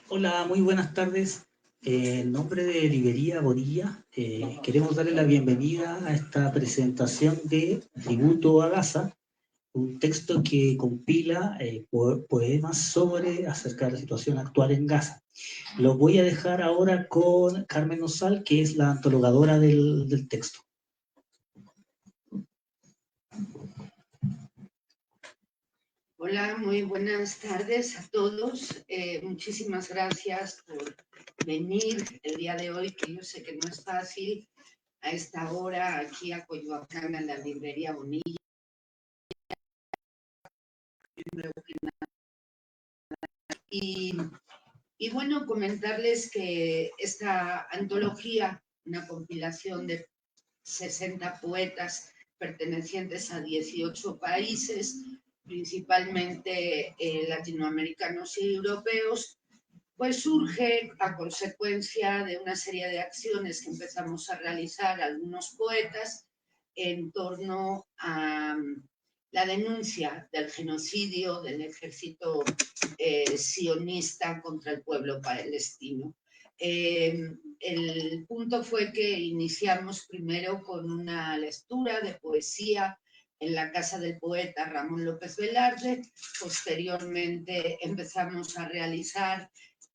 Hola, muy buenas tardes. En nombre de Librería Borilla, queremos darle la bienvenida a esta presentación de Tributo a Gaza, un texto que compila poemas acerca de la situación actual en Gaza. Lo voy a dejar ahora con Carmen Osal, que es la antologadora del texto. Hola, muy buenas tardes a todos. Muchísimas gracias por venir el día de hoy, que yo sé que no es fácil a esta hora aquí a Coyoacán, a la Librería Bonilla. Y bueno, comentarles que esta antología, una compilación de 60 poetas pertenecientes a 18 países, principalmente latinoamericanos y europeos, pues surge a consecuencia de una serie de acciones que empezamos a realizar algunos poetas en torno a la denuncia del genocidio del ejército sionista contra el pueblo palestino. El punto fue que iniciamos primero con una lectura de poesía en la casa del poeta Ramón López Velarde. Posteriormente empezamos a realizar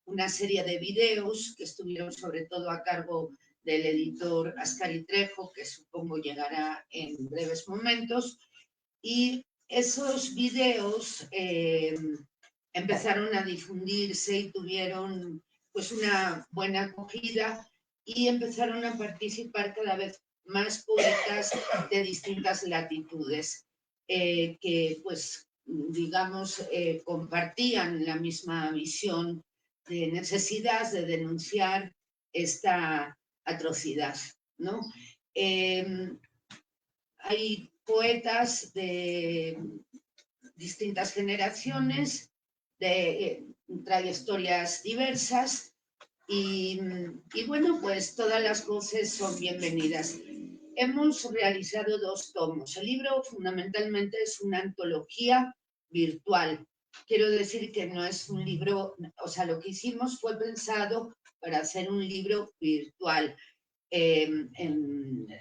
una serie de videos que estuvieron sobre todo a cargo del editor Ascari Trejo, que supongo llegará en breves momentos. Y esos videos empezaron a difundirse y tuvieron pues una buena acogida y empezaron a participar cada vez más poetas de distintas latitudes que pues digamos compartían la misma visión de necesidad de denunciar esta atrocidad, ¿no? Hay poetas de distintas generaciones, de trayectorias diversas y bueno, pues todas las voces son bienvenidas. Hemos realizado 2 tomos. El libro fundamentalmente es una antología virtual. Quiero decir que no es un libro, o sea, lo que hicimos fue pensado para hacer un libro virtual.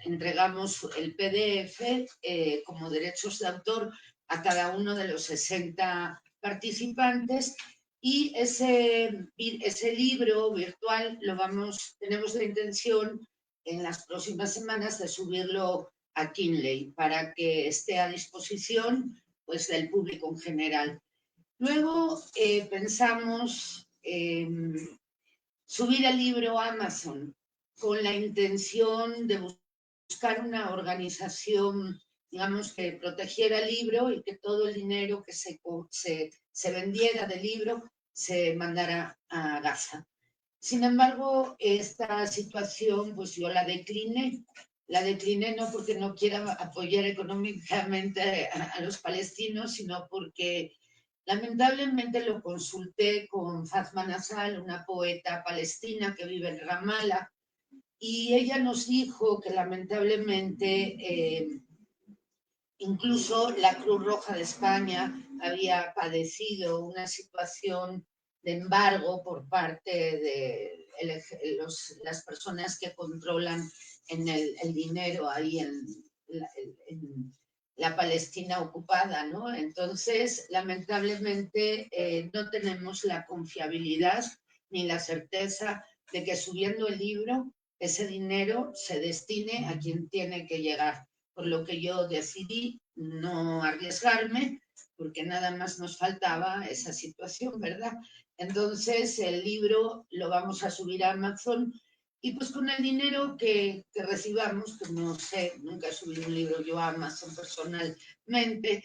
Entregamos el PDF como derechos de autor a cada uno de los 60 participantes y ese libro virtual tenemos la intención en las próximas semanas de subirlo a Kindle para que esté a disposición pues, del público en general. Luego pensamos subir el libro a Amazon con la intención de buscar una organización, digamos, que protegiera el libro y que todo el dinero que se vendiera del libro se mandara a Gaza. Sin embargo, esta situación, pues yo la decliné no porque no quiera apoyar económicamente a los palestinos, sino porque lamentablemente lo consulté con Fatma Nasal, una poeta palestina que vive en Ramallah, y ella nos dijo que lamentablemente incluso la Cruz Roja de España había padecido una situación de embargo por parte de las personas que controlan el dinero ahí en la Palestina ocupada, ¿no? Entonces, lamentablemente, no tenemos la confiabilidad ni la certeza de que subiendo el libro, ese dinero se destine a quien tiene que llegar. Por lo que yo decidí no arriesgarme, porque nada más nos faltaba esa situación, ¿verdad? Entonces, el libro lo vamos a subir a Amazon y pues con el dinero que recibamos, que no sé, nunca he subido un libro yo a Amazon personalmente,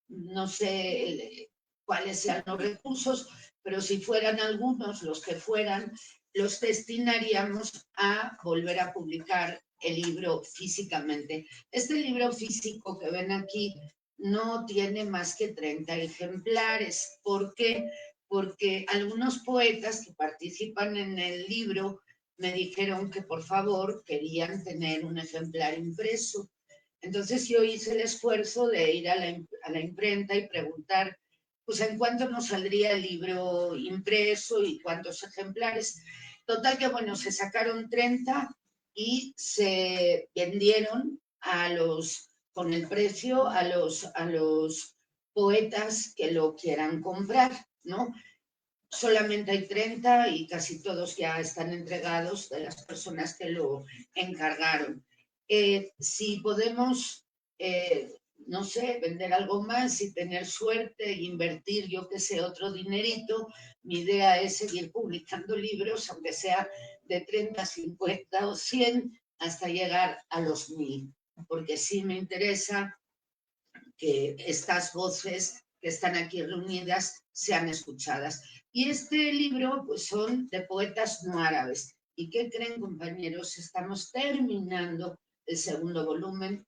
no sé cuáles sean los recursos, pero si fueran algunos, los que fueran, los destinaríamos a volver a publicar el libro físicamente. Este libro físico que ven aquí no tiene más que 30 ejemplares. ¿Por qué? Porque algunos poetas que participan en el libro me dijeron que por favor querían tener un ejemplar impreso. Entonces yo hice el esfuerzo de ir a la imprenta y preguntar, pues, ¿en cuánto nos saldría el libro impreso y cuántos ejemplares? Total que, bueno, se sacaron 30 y se vendieron con el precio a los poetas que lo quieran comprar, ¿no? Solamente hay 30 y casi todos ya están entregados de las personas que lo encargaron. Si podemos, no sé, vender algo más y tener suerte e invertir, yo que sé, otro dinerito, mi idea es seguir publicando libros, aunque sea de 30, 50 o 100, hasta llegar a los 1000, porque sí me interesa que estas voces que están aquí reunidas sean escuchadas. Y este libro, pues, son de poetas no árabes. ¿Y qué creen, compañeros? Estamos terminando el segundo volumen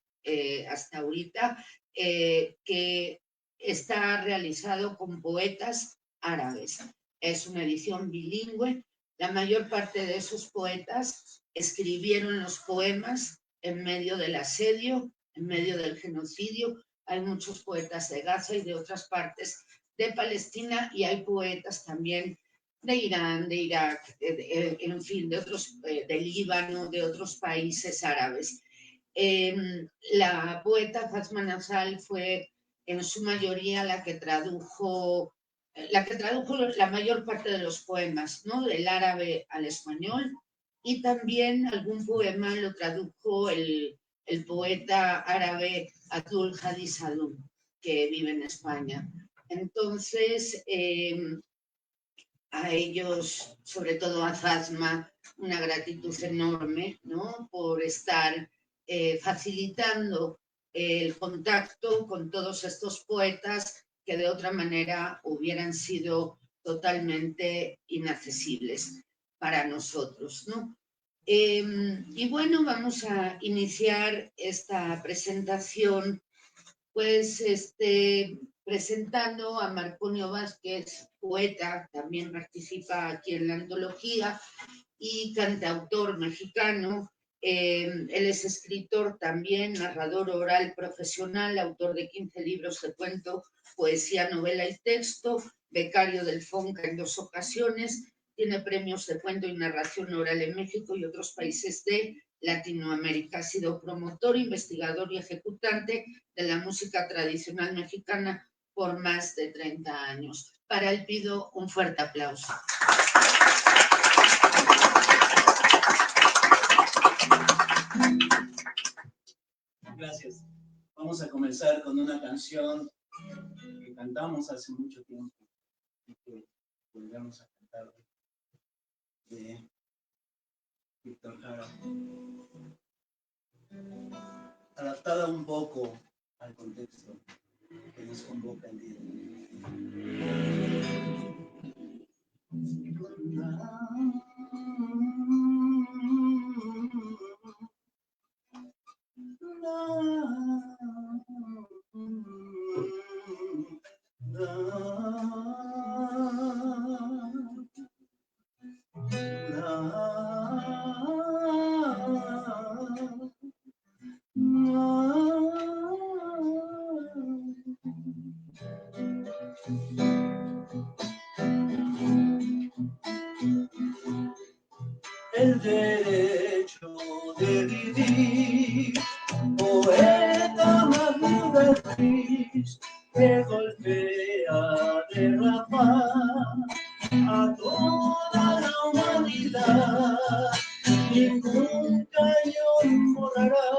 hasta ahorita, que está realizado con poetas árabes. Es una edición bilingüe. La mayor parte de esos poetas escribieron los poemas en medio del asedio, en medio del genocidio. Hay muchos poetas de Gaza y de otras partes de Palestina, y hay poetas también de Irán, de Irak, en fin, de otros, de Líbano, de otros países árabes. La poeta Fatma Nasal fue en su mayoría la que tradujo la mayor parte de los poemas, ¿no? Del árabe al español, y también algún poema lo tradujo el poeta árabe Abdul Hadi Salum, que vive en España. Entonces, a ellos, sobre todo a Fatma, una gratitud enorme, ¿no? Por estar facilitando el contacto con todos estos poetas que de otra manera hubieran sido totalmente inaccesibles para nosotros, ¿no? Y bueno, vamos a iniciar esta presentación, pues, presentando a Marconio Vázquez, poeta, también participa aquí en la antología, y cantautor mexicano. Él es escritor también, narrador oral profesional, autor de 15 libros de cuento, poesía, novela y texto, becario del FONCA en 2 ocasiones, tiene premios de cuento y narración oral en México y otros países de Latinoamérica. Ha sido promotor, investigador y ejecutante de la música tradicional mexicana por más de 30 años. Para él pido un fuerte aplauso. Gracias. Vamos a comenzar con una canción que cantamos hace mucho tiempo y que volvemos a cantar, de Víctor Jara, adaptada un poco al contexto que nos convoca el día de hoy. El derecho de vivir, poeta madura gris, que golpea de rapaz a toda la humanidad. Ningún cañón borrará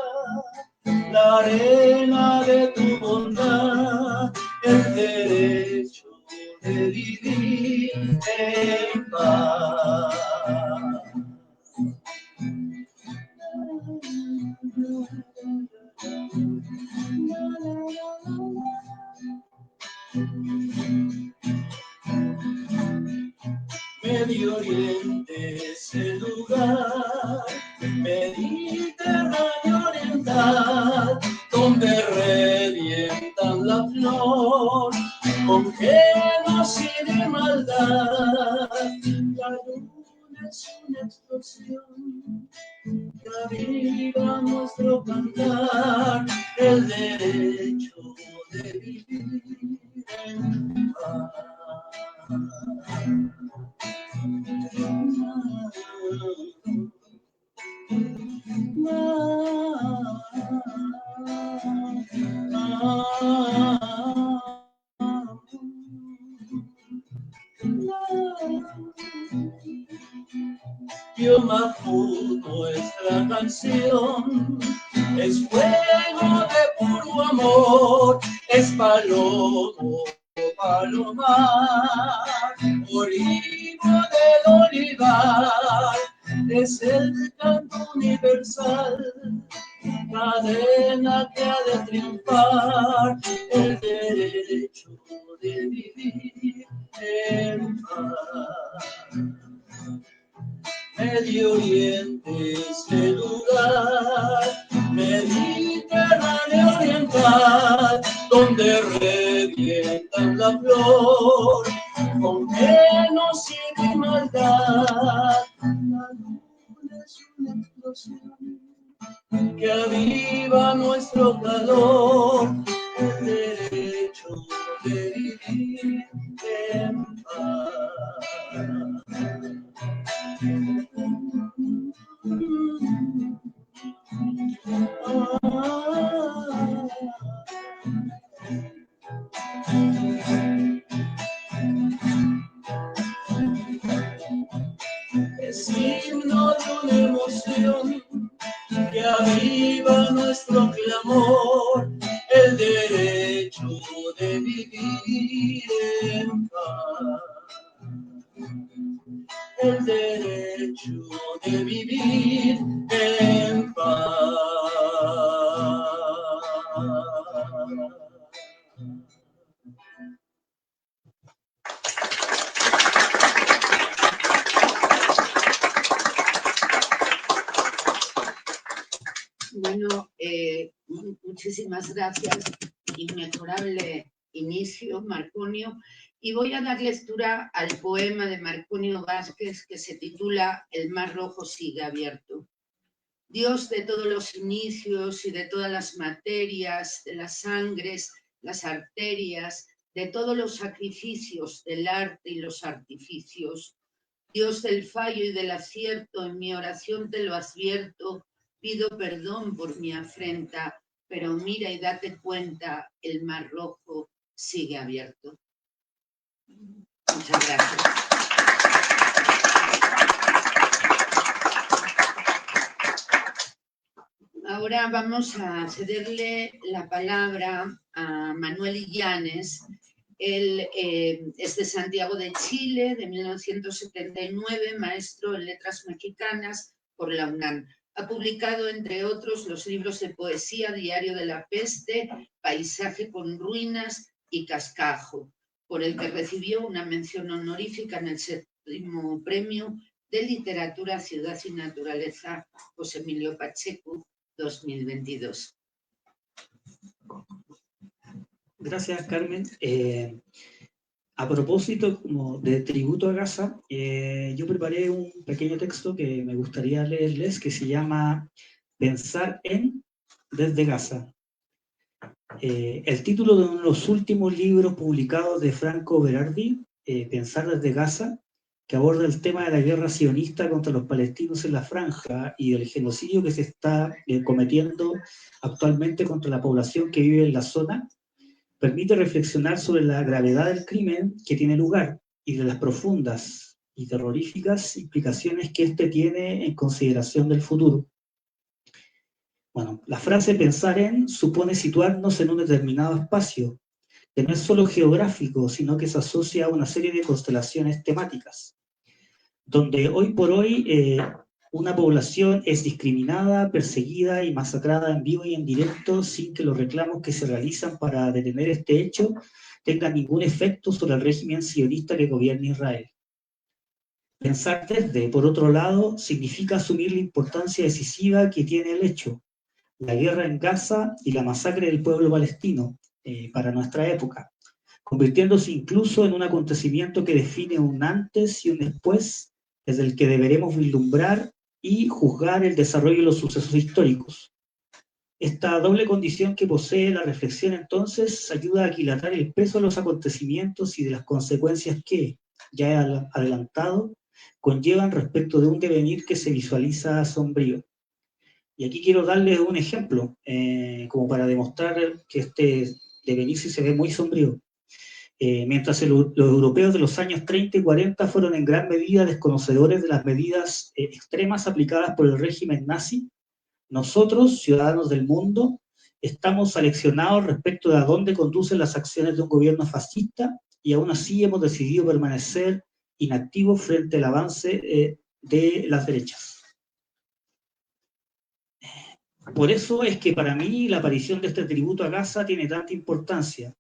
la arena de tu bondad, el derecho de vivir en paz. Medio Oriente es el lugar, Mediterráneo que nos tiene maldad. La luna es una explosión que aviva nuestro cantar, el derecho de vivir en paz. Yo Mahfouz, nuestra canción es fuego de puro amor, es palomo, palomar, olivo del olivar, es el canto universal, cadena que ha de triunfar, el derecho de vivir en paz. Medio Oriente es el lugar, Mediterráneo oriental, donde revientan la flor, con genocidio y maldad. La luna es una explosión que aviva nuestro calor, el derecho de vivir en paz. Es himno de una emoción que aviva nuestro clamor, el derecho de vivir en paz. El derecho de vivir en paz. Bueno, muchísimas gracias. Inmejorable inicio, Marconio. Y voy a dar lectura al poema de Marconio Vázquez que se titula El mar rojo sigue abierto. Dios de todos los inicios y de todas las materias, de las sangres, las arterias, de todos los sacrificios del arte y los artificios. Dios del fallo y del acierto, en mi oración te lo advierto, pido perdón por mi afrenta, pero mira y date cuenta, el mar rojo sigue abierto. Muchas gracias. Ahora vamos a cederle la palabra a Manuel Illanes. Él es de Santiago de Chile, de 1979, maestro en letras mexicanas por la UNAM. Ha publicado, entre otros, los libros de poesía Diario de la Peste, Paisaje con ruinas y Cascajo, por el que recibió una mención honorífica en el 7º Premio de Literatura, Ciudad y Naturaleza José Emilio Pacheco 2022. Gracias, Carmen. A propósito como de tributo a Gaza, yo preparé un pequeño texto que me gustaría leerles, que se llama Pensar en desde Gaza. El título de uno de los últimos libros publicados de Franco Berardi, Pensar desde Gaza, que aborda el tema de la guerra sionista contra los palestinos en la franja y del genocidio que se está cometiendo actualmente contra la población que vive en la zona, permite reflexionar sobre la gravedad del crimen que tiene lugar y de las profundas y terroríficas implicaciones que éste tiene en consideración del futuro. Bueno, la frase pensar en supone situarnos en un determinado espacio, que no es solo geográfico, sino que se asocia a una serie de constelaciones temáticas, donde hoy por hoy una población es discriminada, perseguida y masacrada en vivo y en directo sin que los reclamos que se realizan para detener este hecho tengan ningún efecto sobre el régimen sionista que gobierna Israel. Pensar desde, por otro lado, significa asumir la importancia decisiva que tiene el hecho, la guerra en Gaza y la masacre del pueblo palestino para nuestra época, convirtiéndose incluso en un acontecimiento que define un antes y un después, desde el que deberemos vislumbrar y juzgar el desarrollo de los sucesos históricos. Esta doble condición que posee la reflexión, entonces, ayuda a aquilatar el peso de los acontecimientos y de las consecuencias que, ya he adelantado, conllevan respecto de un devenir que se visualiza sombrío. Y aquí quiero darles un ejemplo, como para demostrar que este devenir sí se ve muy sombrío. Mientras los europeos de los años 30 y 40 fueron en gran medida desconocedores de las medidas extremas aplicadas por el régimen nazi, nosotros, ciudadanos del mundo, estamos aleccionados respecto de a dónde conducen las acciones de un gobierno fascista y aún así hemos decidido permanecer inactivos frente al avance de las derechas. Por eso es que para mí la aparición de este tributo a Gaza tiene tanta importancia.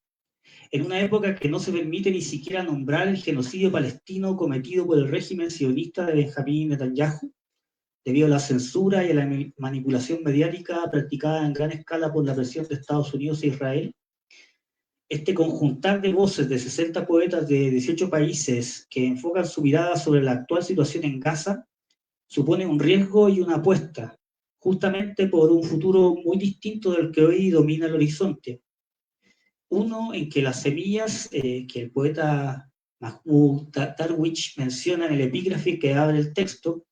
En una época que no se permite ni siquiera nombrar el genocidio palestino cometido por el régimen sionista de Benjamín Netanyahu, debido a la censura y a la manipulación mediática practicada en gran escala por la presión de Estados Unidos e Israel, este conjuntar de voces de 60 poetas de 18 países que enfocan su mirada sobre la actual situación en Gaza supone un riesgo y una apuesta, justamente por un futuro muy distinto del que hoy domina el horizonte. Uno en que las semillas que el poeta Mahmoud Darwish menciona en el epígrafe que abre el texto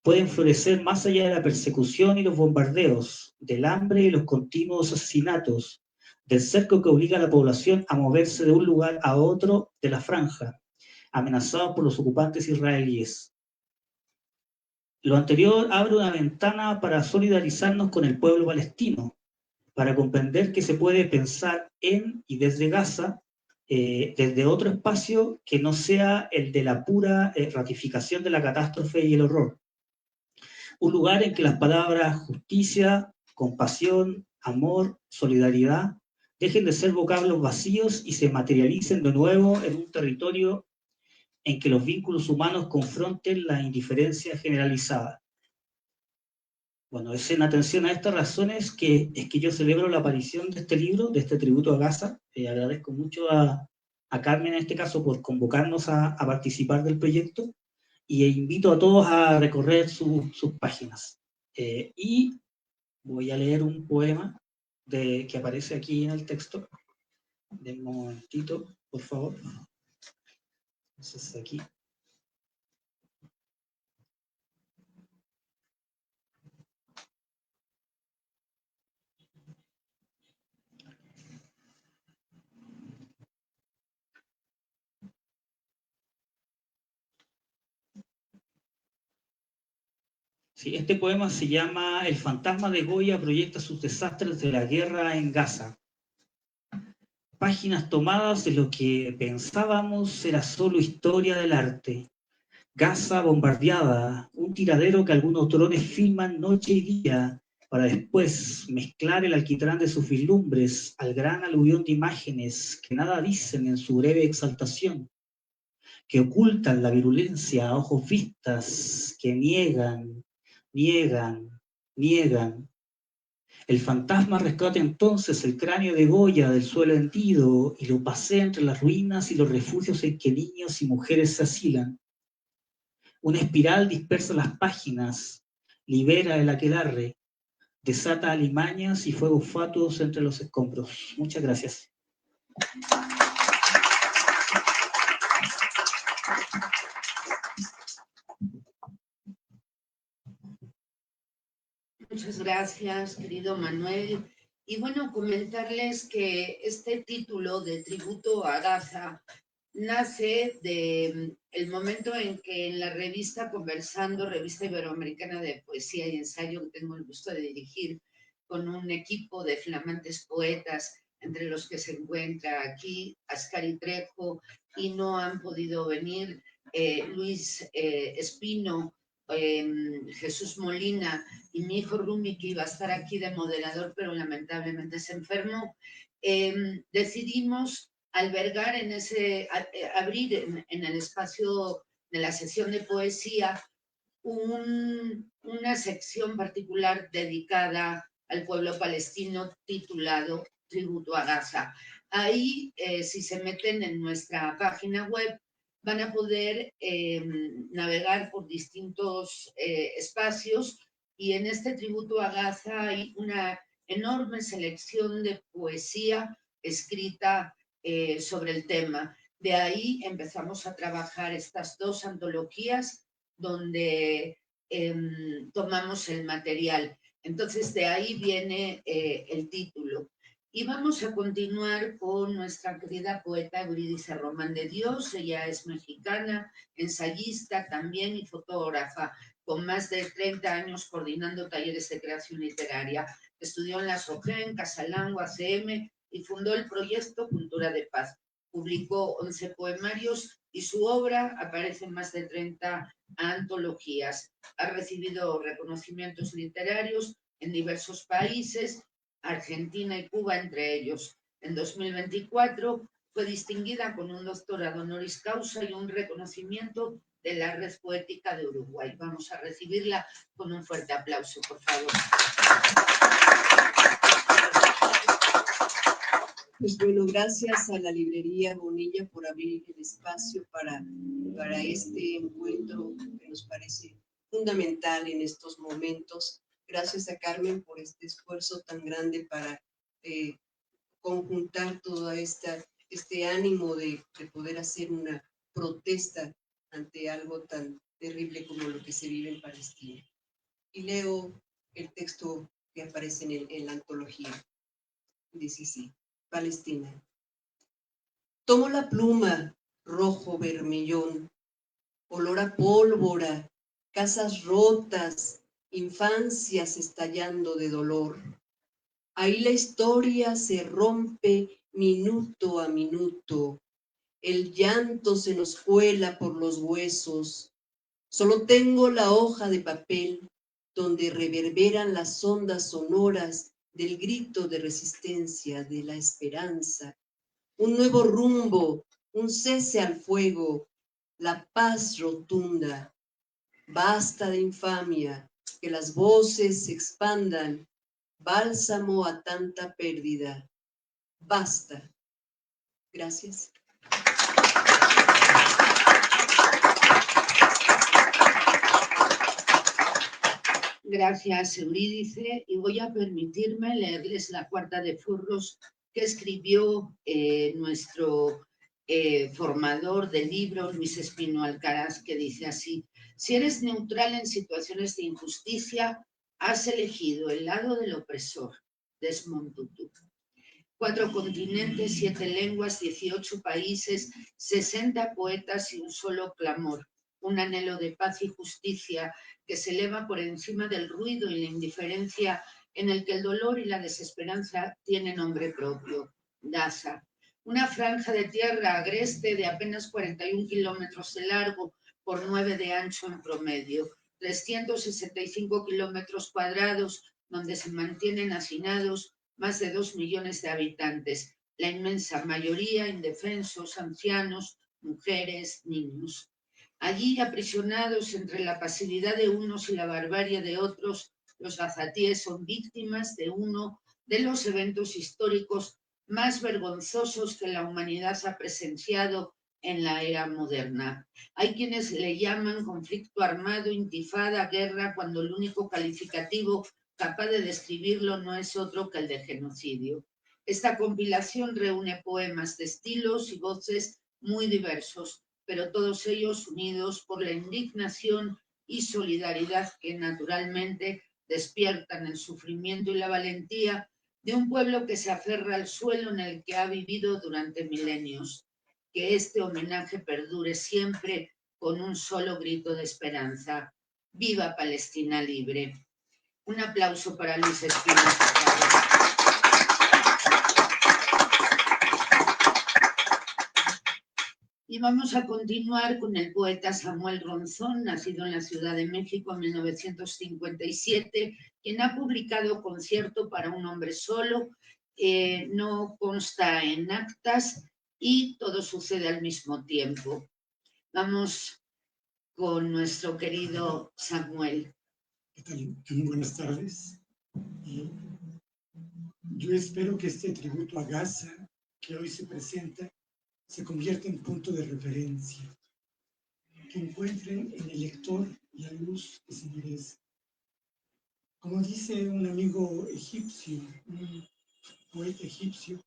pueden florecer más allá de la persecución y los bombardeos, del hambre y los continuos asesinatos, del cerco que obliga a la población a moverse de un lugar a otro de la franja, amenazados por los ocupantes israelíes. Lo anterior abre una ventana para solidarizarnos con el pueblo palestino, para comprender que se puede pensar en y desde Gaza, desde otro espacio que no sea el de la pura ratificación de la catástrofe y el horror. Un lugar en que las palabras justicia, compasión, amor, solidaridad dejen de ser vocablos vacíos y se materialicen de nuevo en un territorio en que los vínculos humanos confronten la indiferencia generalizada. Bueno, es en atención a estas razones que yo celebro la aparición de este libro, de este tributo a Gaza. Agradezco mucho a Carmen en este caso por convocarnos a participar del proyecto y invito a todos a recorrer sus páginas. Y voy a leer un poema que aparece aquí en el texto. Denme un momentito, por favor. Entonces aquí. Sí, este poema se llama El fantasma de Goya proyecta sus desastres de la guerra en Gaza. Páginas tomadas de lo que pensábamos era solo historia del arte. Gaza bombardeada, un tiradero que algunos drones filman noche y día para después mezclar el alquitrán de sus vislumbres al gran aluvión de imágenes que nada dicen en su breve exaltación, que ocultan la virulencia a ojos vistas, que niegan, niegan. El fantasma rescata entonces el cráneo de Goya del suelo hendido y lo pasea entre las ruinas y los refugios en que niños y mujeres se asilan. Una espiral dispersa las páginas, libera el aquelarre, desata alimañas y fuegos fatuos entre los escombros. Muchas gracias. Muchas gracias, querido Manuel. Y bueno, comentarles que este título de Tributo a Gaza nace del momento en que en la revista Conversando, revista iberoamericana de poesía y ensayo que tengo el gusto de dirigir con un equipo de flamantes poetas, entre los que se encuentra aquí Ascari Trejo y no han podido venir Luis Espino, Jesús Molina y mi hijo Rumi, que iba a estar aquí de moderador, pero lamentablemente se enfermó. Decidimos albergar abrir en el espacio de la sesión de poesía una sección particular dedicada al pueblo palestino titulado Tributo a Gaza. Ahí, si se meten en nuestra página web, van a poder navegar por distintos espacios, y en este Tributo a Gaza hay una enorme selección de poesía escrita sobre el tema. De ahí empezamos a trabajar estas dos antologías donde tomamos el material. Entonces, de ahí viene el título. Y vamos a continuar con nuestra querida poeta Eurídice Román de Dios. Ella es mexicana, ensayista también y fotógrafa, con más de 30 años coordinando talleres de creación literaria. Estudió en la SOGEN, Casalango, ACM y fundó el proyecto Cultura de Paz. Publicó 11 poemarios y su obra aparece en más de 30 antologías. Ha recibido reconocimientos literarios en diversos países, Argentina y Cuba entre ellos. En 2024 fue distinguida con un doctorado honoris causa y un reconocimiento de la Red Poética de Uruguay. Vamos a recibirla con un fuerte aplauso, por favor. Pues bueno, gracias a la librería Bonilla por abrir el espacio para este encuentro que nos parece fundamental en estos momentos. Gracias a Carmen por este esfuerzo tan grande para conjuntar todo este ánimo de poder hacer una protesta ante algo tan terrible como lo que se vive en Palestina. Y leo el texto que aparece en la antología. Dice así: Palestina. Tomo la pluma, rojo vermellón, olor a pólvora, casas rotas, infancias estallando de dolor. Ahí la historia se rompe minuto a minuto. El llanto se nos cuela por los huesos. Solo tengo la hoja de papel donde reverberan las ondas sonoras del grito de resistencia, de la esperanza. Un nuevo rumbo, un cese al fuego, la paz rotunda. Basta de infamia, que las voces se expandan. Bálsamo a tanta pérdida. Basta. Gracias. Gracias, Eurídice, y voy a permitirme leerles la cuarta de furros que escribió nuestro formador del libro, Luis Espino Alcaraz, que dice así: si eres neutral en situaciones de injusticia, has elegido el lado del opresor. Desmond Tutu. 4 continentes, 7 lenguas, 18 países, 60 poetas y un solo clamor. Un anhelo de paz y justicia que se eleva por encima del ruido y la indiferencia, en el que el dolor y la desesperanza tienen nombre propio. Gaza. Una franja de tierra agreste de apenas 41 kilómetros de largo por 9 de ancho en promedio. 365 kilómetros cuadrados donde se mantienen hacinados más de 2 millones de habitantes, la inmensa mayoría indefensos, ancianos, mujeres, niños. Allí, aprisionados entre la pasividad de unos y la barbarie de otros, los gazatíes son víctimas de uno de los eventos históricos más vergonzosos que la humanidad ha presenciado en la era moderna. Hay quienes le llaman conflicto armado, intifada, guerra, cuando el único calificativo capaz de describirlo no es otro que el de genocidio. Esta compilación reúne poemas de estilos y voces muy diversos, pero todos ellos unidos por la indignación y solidaridad que naturalmente despiertan el sufrimiento y la valentía de un pueblo que se aferra al suelo en el que ha vivido durante milenios. Que este homenaje perdure siempre con un solo grito de esperanza. ¡Viva Palestina libre! Un aplauso para Luis Espino, por favor. Y vamos a continuar con el poeta Samuel Ronzón, nacido en la Ciudad de México en 1957, quien ha publicado Concierto para un hombre solo, no consta en actas y todo sucede al mismo tiempo. Vamos con nuestro querido Samuel. ¿Qué tal? Buenas tardes. Yo espero que este tributo a Gaza que hoy se presenta se convierta en punto de referencia, que encuentren en el lector la luz que se merece. Como dice un amigo egipcio, un poeta egipcio,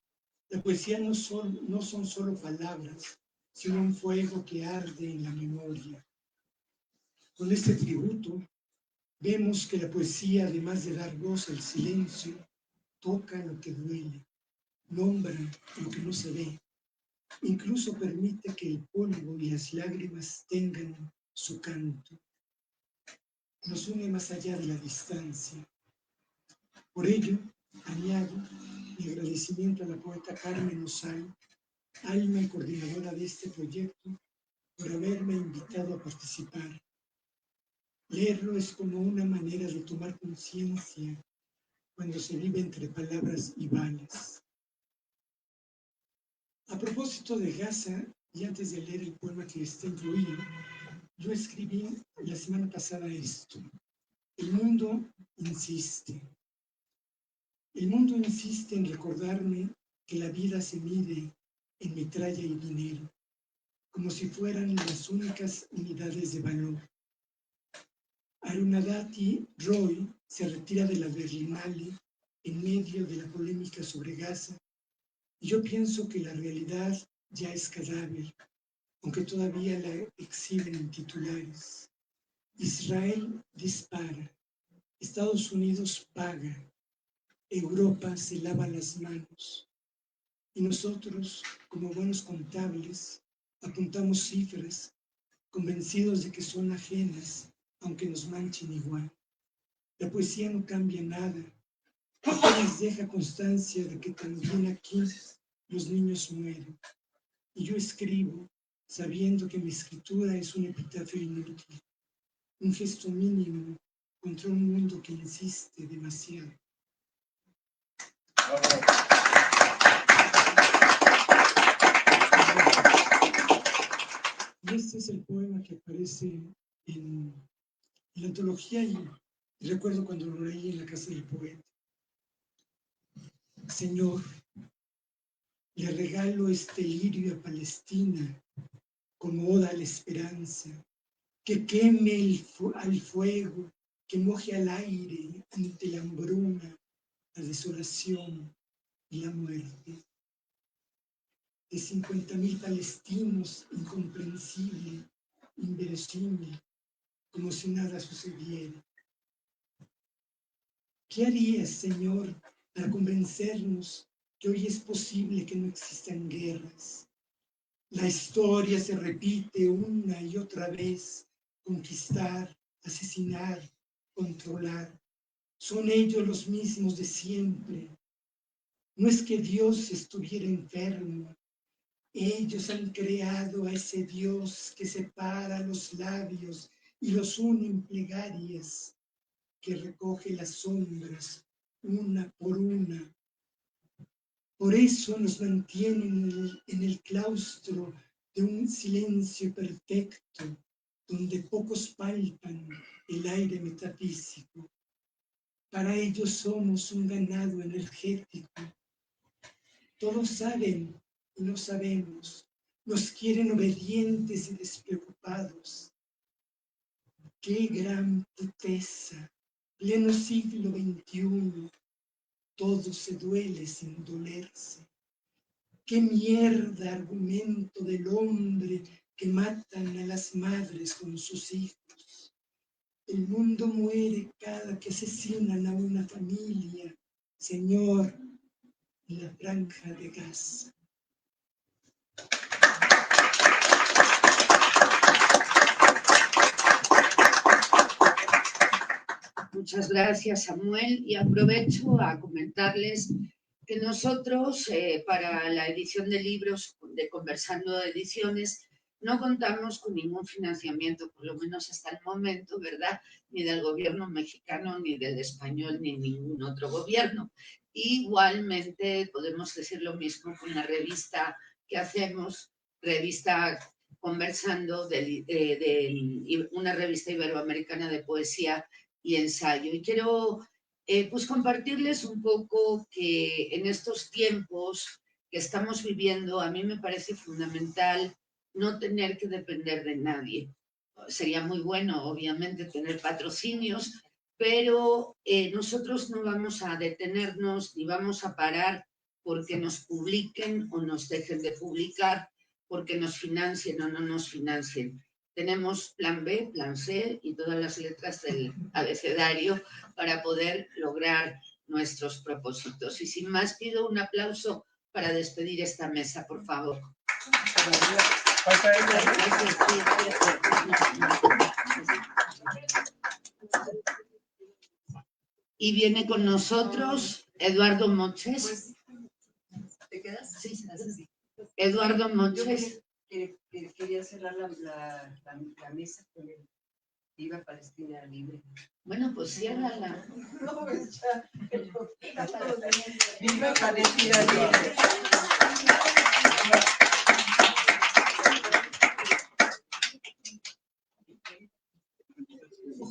la poesía no son solo palabras, sino un fuego que arde en la memoria. Con este tributo, vemos que la poesía, además de dar voz al silencio, toca lo que duele, nombra lo que no se ve, incluso permite que el polvo y las lágrimas tengan su canto. Nos une más allá de la distancia. Por ello, añado mi agradecimiento a la poeta Carmen Osal, alma y coordinadora de este proyecto, por haberme invitado a participar. Leerlo es como una manera de tomar conciencia cuando se vive entre palabras y balas. A propósito de Gaza, y antes de leer el poema que está incluido, yo escribí la semana pasada esto. El mundo insiste. El mundo insiste en recordarme que la vida se mide en metralla y dinero, como si fueran las únicas unidades de valor. Arunadhati Roy se retira de la Berlinale en medio de la polémica sobre Gaza, y yo pienso que la realidad ya es cadáver, aunque todavía la exhiben en titulares. Israel dispara, Estados Unidos paga, Europa se lava las manos, y nosotros, como buenos contables, apuntamos cifras, convencidos de que son ajenas, aunque nos manchen igual. La poesía no cambia nada, apenas deja constancia de que también aquí los niños mueren. Y yo escribo sabiendo que mi escritura es un epitafio inútil, un gesto mínimo contra un mundo que insiste demasiado. Y este es el poema que aparece en la antología y recuerdo cuando lo leí en la casa del poeta. Señor, le regalo este lirio a Palestina como oda a la esperanza, que queme al fuego, que moje al aire ante la hambruna, la desolación y la muerte. De 50,000 palestinos, incomprensible, inverosímil, como si nada sucediera. ¿Qué harías, Señor, para convencernos que hoy es posible que no existan guerras? La historia se repite una y otra vez. Conquistar, asesinar, controlar. Son ellos los mismos de siempre. No es que Dios estuviera enfermo. Ellos han creado a ese Dios que separa los labios y los une en plegarias, que recoge las sombras una por una. Por eso nos mantienen en el claustro de un silencio perfecto, donde pocos palpan el aire metafísico. Para ellos somos un ganado energético. Todos saben y no sabemos. Nos quieren obedientes y despreocupados. ¡Qué gran puteza! Pleno siglo XXI. Todo se duele sin dolerse. ¡Qué mierda argumento del hombre que matan a las madres con sus hijos! El mundo muere cada que asesinan a una familia, Señor, en la franja de Gaza. Muchas gracias, Samuel, y aprovecho a comentarles que nosotros para la edición de libros de Conversando Ediciones no contamos con ningún financiamiento, por lo menos hasta el momento, ¿verdad? Ni del gobierno mexicano, ni del español, ni ningún otro gobierno. Igualmente podemos decir lo mismo con la revista que hacemos, revista Conversando, de una revista iberoamericana de poesía y ensayo. Y quiero pues compartirles un poco que en estos tiempos que estamos viviendo, a mí me parece fundamental no tener que depender de nadie. Sería muy bueno, obviamente, tener patrocinios, pero nosotros no vamos a detenernos ni vamos a parar porque nos publiquen o nos dejen de publicar, porque nos financien o no nos financien. Tenemos plan B, plan C y todas las letras del abecedario para poder lograr nuestros propósitos. Y sin más, pido un aplauso para despedir esta mesa, por favor. Y viene con nosotros Eduardo Moches. ¿Te quedas? Sí, sí. Eduardo Moches. Quería cerrar la mesa con el Viva Palestina Libre. Bueno, pues ciérrala. No, pues ya. Viva Palestina Libre.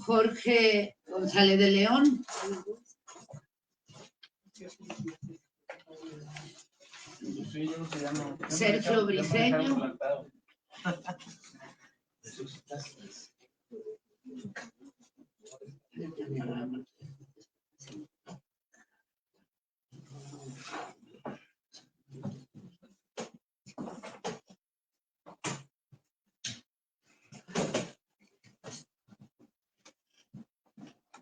Jorge González de León. Sergio Briceño.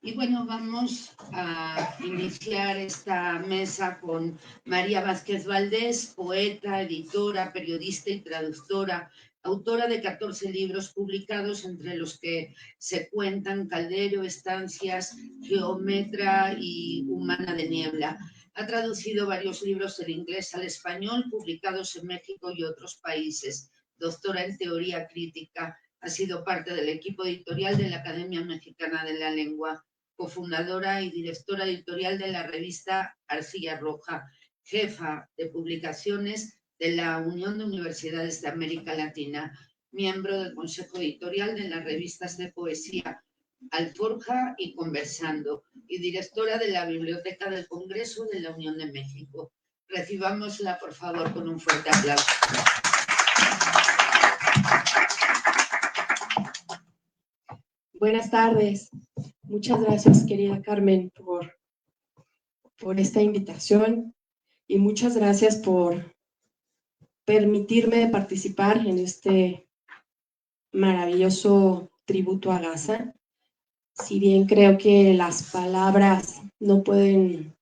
Y bueno, vamos a iniciar esta mesa con María Vázquez Valdés, poeta, editora, periodista y traductora, autora de 14 libros publicados, entre los que se cuentan Caldero, Estancias, Geómetra y Humana de Niebla. Ha traducido varios libros del inglés al español, publicados en México y otros países. Doctora en teoría crítica, ha sido parte del equipo editorial de la Academia Mexicana de la Lengua, cofundadora y directora editorial de la revista Arcilla Roja, jefa de publicaciones de la Unión de Universidades de América Latina, miembro del Consejo Editorial de las revistas de poesía Alforja y Conversando, y directora de la Biblioteca del Congreso de la Unión de México. Recibámosla, por favor, con un fuerte aplauso. Buenas tardes. Muchas gracias, querida Carmen, por esta invitación y muchas gracias por permitirme participar en este maravilloso tributo a Gaza. Si bien creo que las palabras no pueden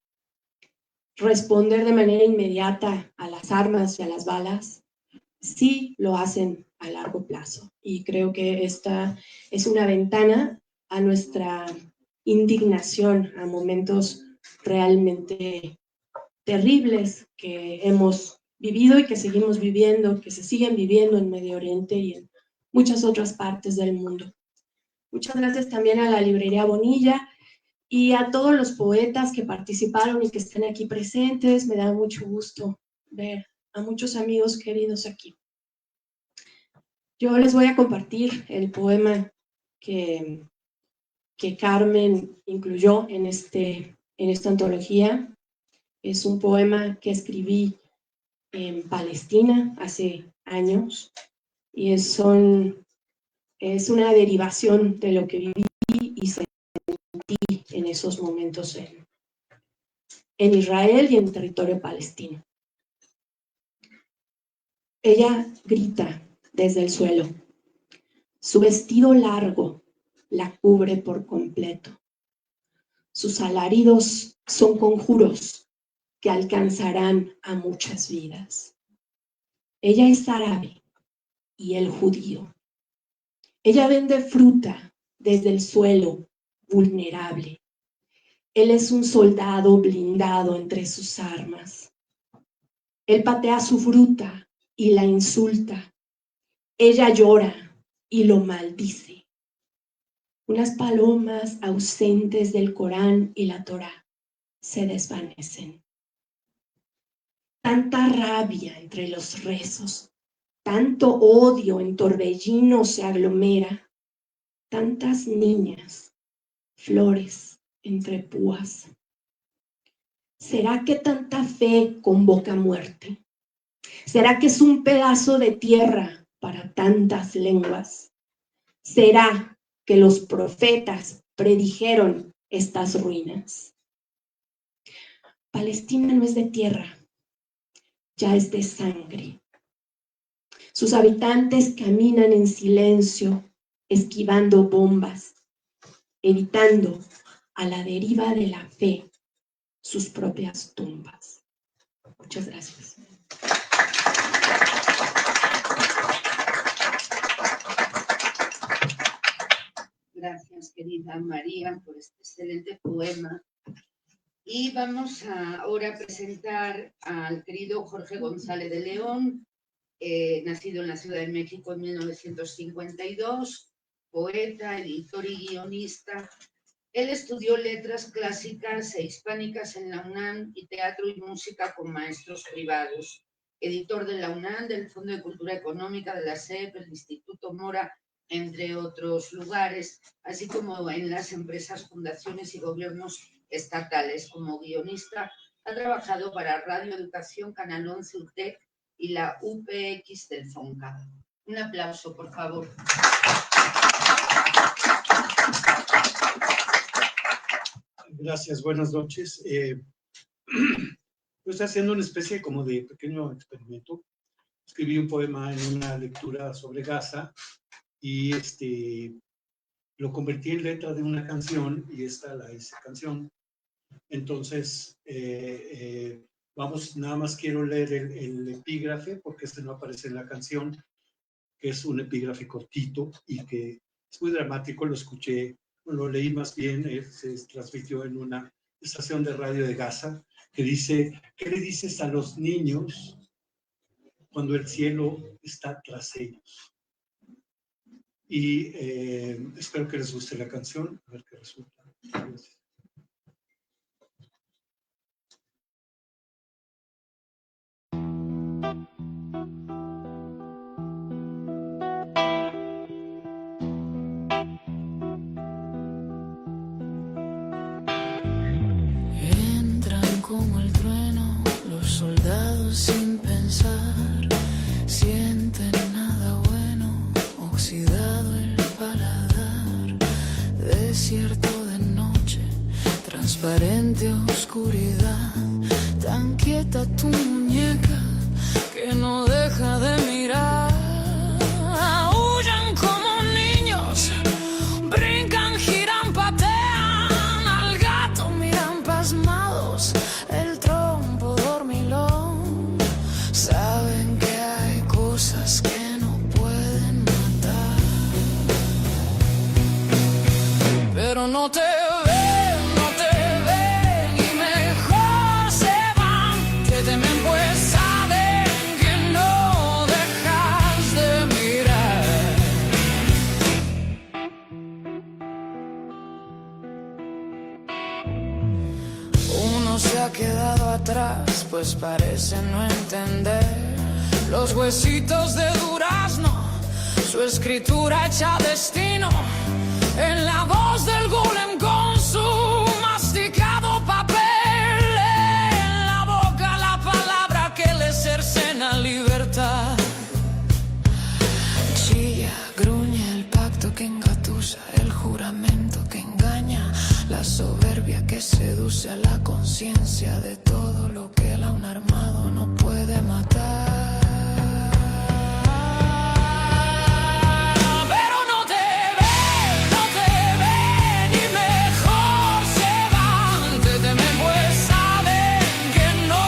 responder de manera inmediata a las armas y a las balas, sí lo hacen a largo plazo. Y creo que esta es una ventana a nuestra indignación, a momentos realmente terribles que hemos vivido y que seguimos viviendo, que se siguen viviendo en Medio Oriente y en muchas otras partes del mundo. Muchas gracias también a la librería Bonilla y a todos los poetas que participaron y que estén aquí presentes. Me da mucho gusto ver a muchos amigos queridos aquí. Yo les voy a compartir el poema que Carmen incluyó en esta antología. Es un poema que escribí en Palestina hace años y es una derivación de lo que viví y sentí en esos momentos en Israel y en territorio palestino. Ella grita desde el suelo. Su vestido largo la cubre por completo. Sus alaridos son conjuros que alcanzarán a muchas vidas. Ella es árabe y él judío. Ella vende fruta desde el suelo, vulnerable. Él es un soldado blindado entre sus armas. Él patea su fruta y la insulta. Ella llora y lo maldice. Unas palomas ausentes del Corán y la Torá se desvanecen. Tanta rabia entre los rezos, tanto odio en torbellino se aglomera, tantas niñas, flores entre púas. ¿Será que tanta fe convoca muerte? ¿Será que es un pedazo de tierra para tantas lenguas? ¿Será que los profetas predijeron estas ruinas? Palestina no es de tierra, ya es de sangre. Sus habitantes caminan en silencio, esquivando bombas, evitando a la deriva de la fe sus propias tumbas. Muchas gracias. Gracias, querida María, por este excelente poema. Y vamos ahora a presentar al querido Jorge González de León, nacido en la Ciudad de México en 1952, poeta, editor y guionista. Él estudió letras clásicas e hispánicas en la UNAM y teatro y música con maestros privados. Editor de la UNAM, del Fondo de Cultura Económica, de la SEP, el Instituto Mora, entre otros lugares, así como en las empresas, fundaciones y gobiernos estatales. Como guionista, ha trabajado para Radio Educación, Canal 11, UTEC y la UPX del FONCA. Un aplauso, por favor. Gracias, buenas noches. Yo estoy haciendo una especie como de pequeño experimento. Escribí un poema en una lectura sobre Gaza y lo convertí en letra de una canción y esta la hice canción. Entonces, vamos, nada más quiero leer el epígrafe porque no aparece en la canción, que es un epígrafe cortito y que es muy dramático. Lo escuché, lo leí más bien, se transmitió en una estación de radio de Gaza, que dice: ¿qué le dices a los niños cuando el cielo está tras ellos? Y espero que les guste la canción, a ver qué resulta. Gracias. Entran como el trueno los soldados sin pensar, sienten nada bueno, oxidado el paladar, desierto de noche, transparente oscuridad, tan quieta tu muñeca que no deja de mirar. Aullan como niños, brincan, giran, patean, al gato miran pasmados, el trompo dormilón. Saben que hay cosas que no pueden matar, pero no te ven, no te ven y mejor se van. Te temen pues saben que no dejas de mirar. Uno se ha quedado atrás, pues parece no entender los huesitos de durazno, su escritura hecha destino, en la voz del golem con su masticado papel, en la boca la palabra que le cercena libertad. Chilla, gruñe el pacto que engatusa, el juramento que engaña, la soberbia que seduce a la conciencia de todo lo que el aún armado no puede matar. Pero no te ven y mejor se van. Te temen pues saben que no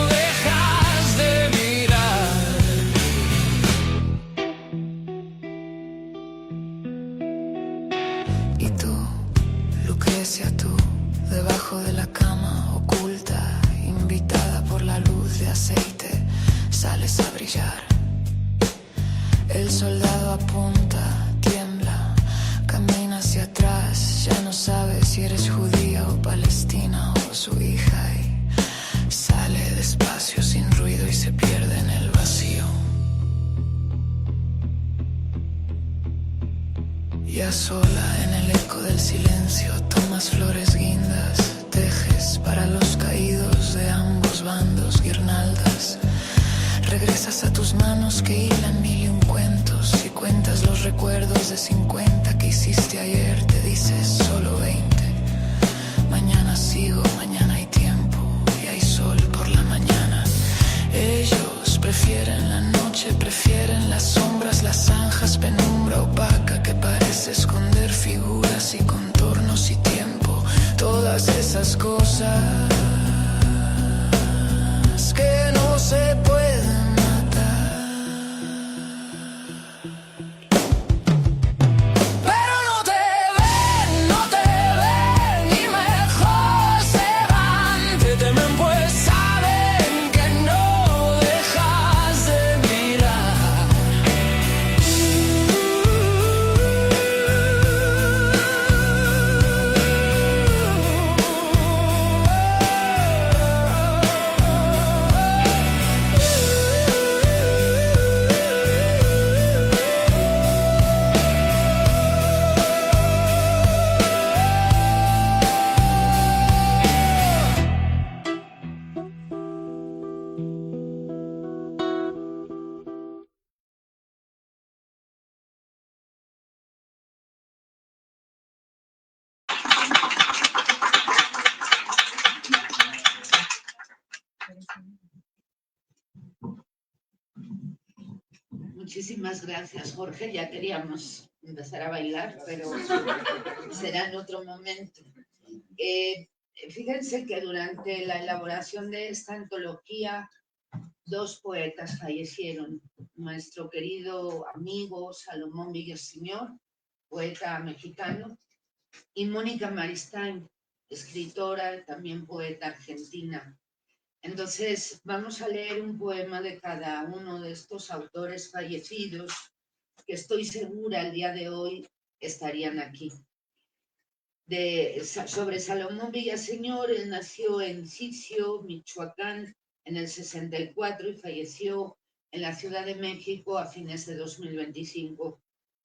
dejas de mirar. Y tú, Lucrecia, tú, debajo de la cama, oculta, invitada por la luz de aceite, sales a brillar. El soldado apunta, tiembla, camina hacia atrás, ya no sabe si eres judía o palestina o su hija, y sale despacio sin ruido y se pierde en el vacío. Ya sola en el eco del silencio, tomas flores guindas, tejes para los caídos guirnaldas. Regresas a tus manos que hilan mil y un cuentos y cuentas los recuerdos de 50 que hiciste ayer. Te dices solo 20. Mañana sigo, mañana hay tiempo y hay sol por la mañana. Ellos prefieren la noche, prefieren las sombras, las zanjas, penumbra opaca que parece esconder figuras y contornos y tiempo. Todas esas cosas que no se pueden matar. Pero no te ven y mejor se van. Te temen pues saben que no dejas de mirar. Muchísimas gracias, Jorge. Ya queríamos empezar a bailar, pero será en otro momento. Fíjense que durante la elaboración de esta antología, dos poetas fallecieron. Nuestro querido amigo Salomón Villaseñor, poeta mexicano, y Mónica Maristain, escritora, también poeta argentina. Entonces, vamos a leer un poema de cada uno de estos autores fallecidos, que estoy segura el día de hoy estarían aquí. Sobre Salomón Villaseñor, él nació en Sicio, Michoacán, en el 64 y falleció en la Ciudad de México a fines de 2025.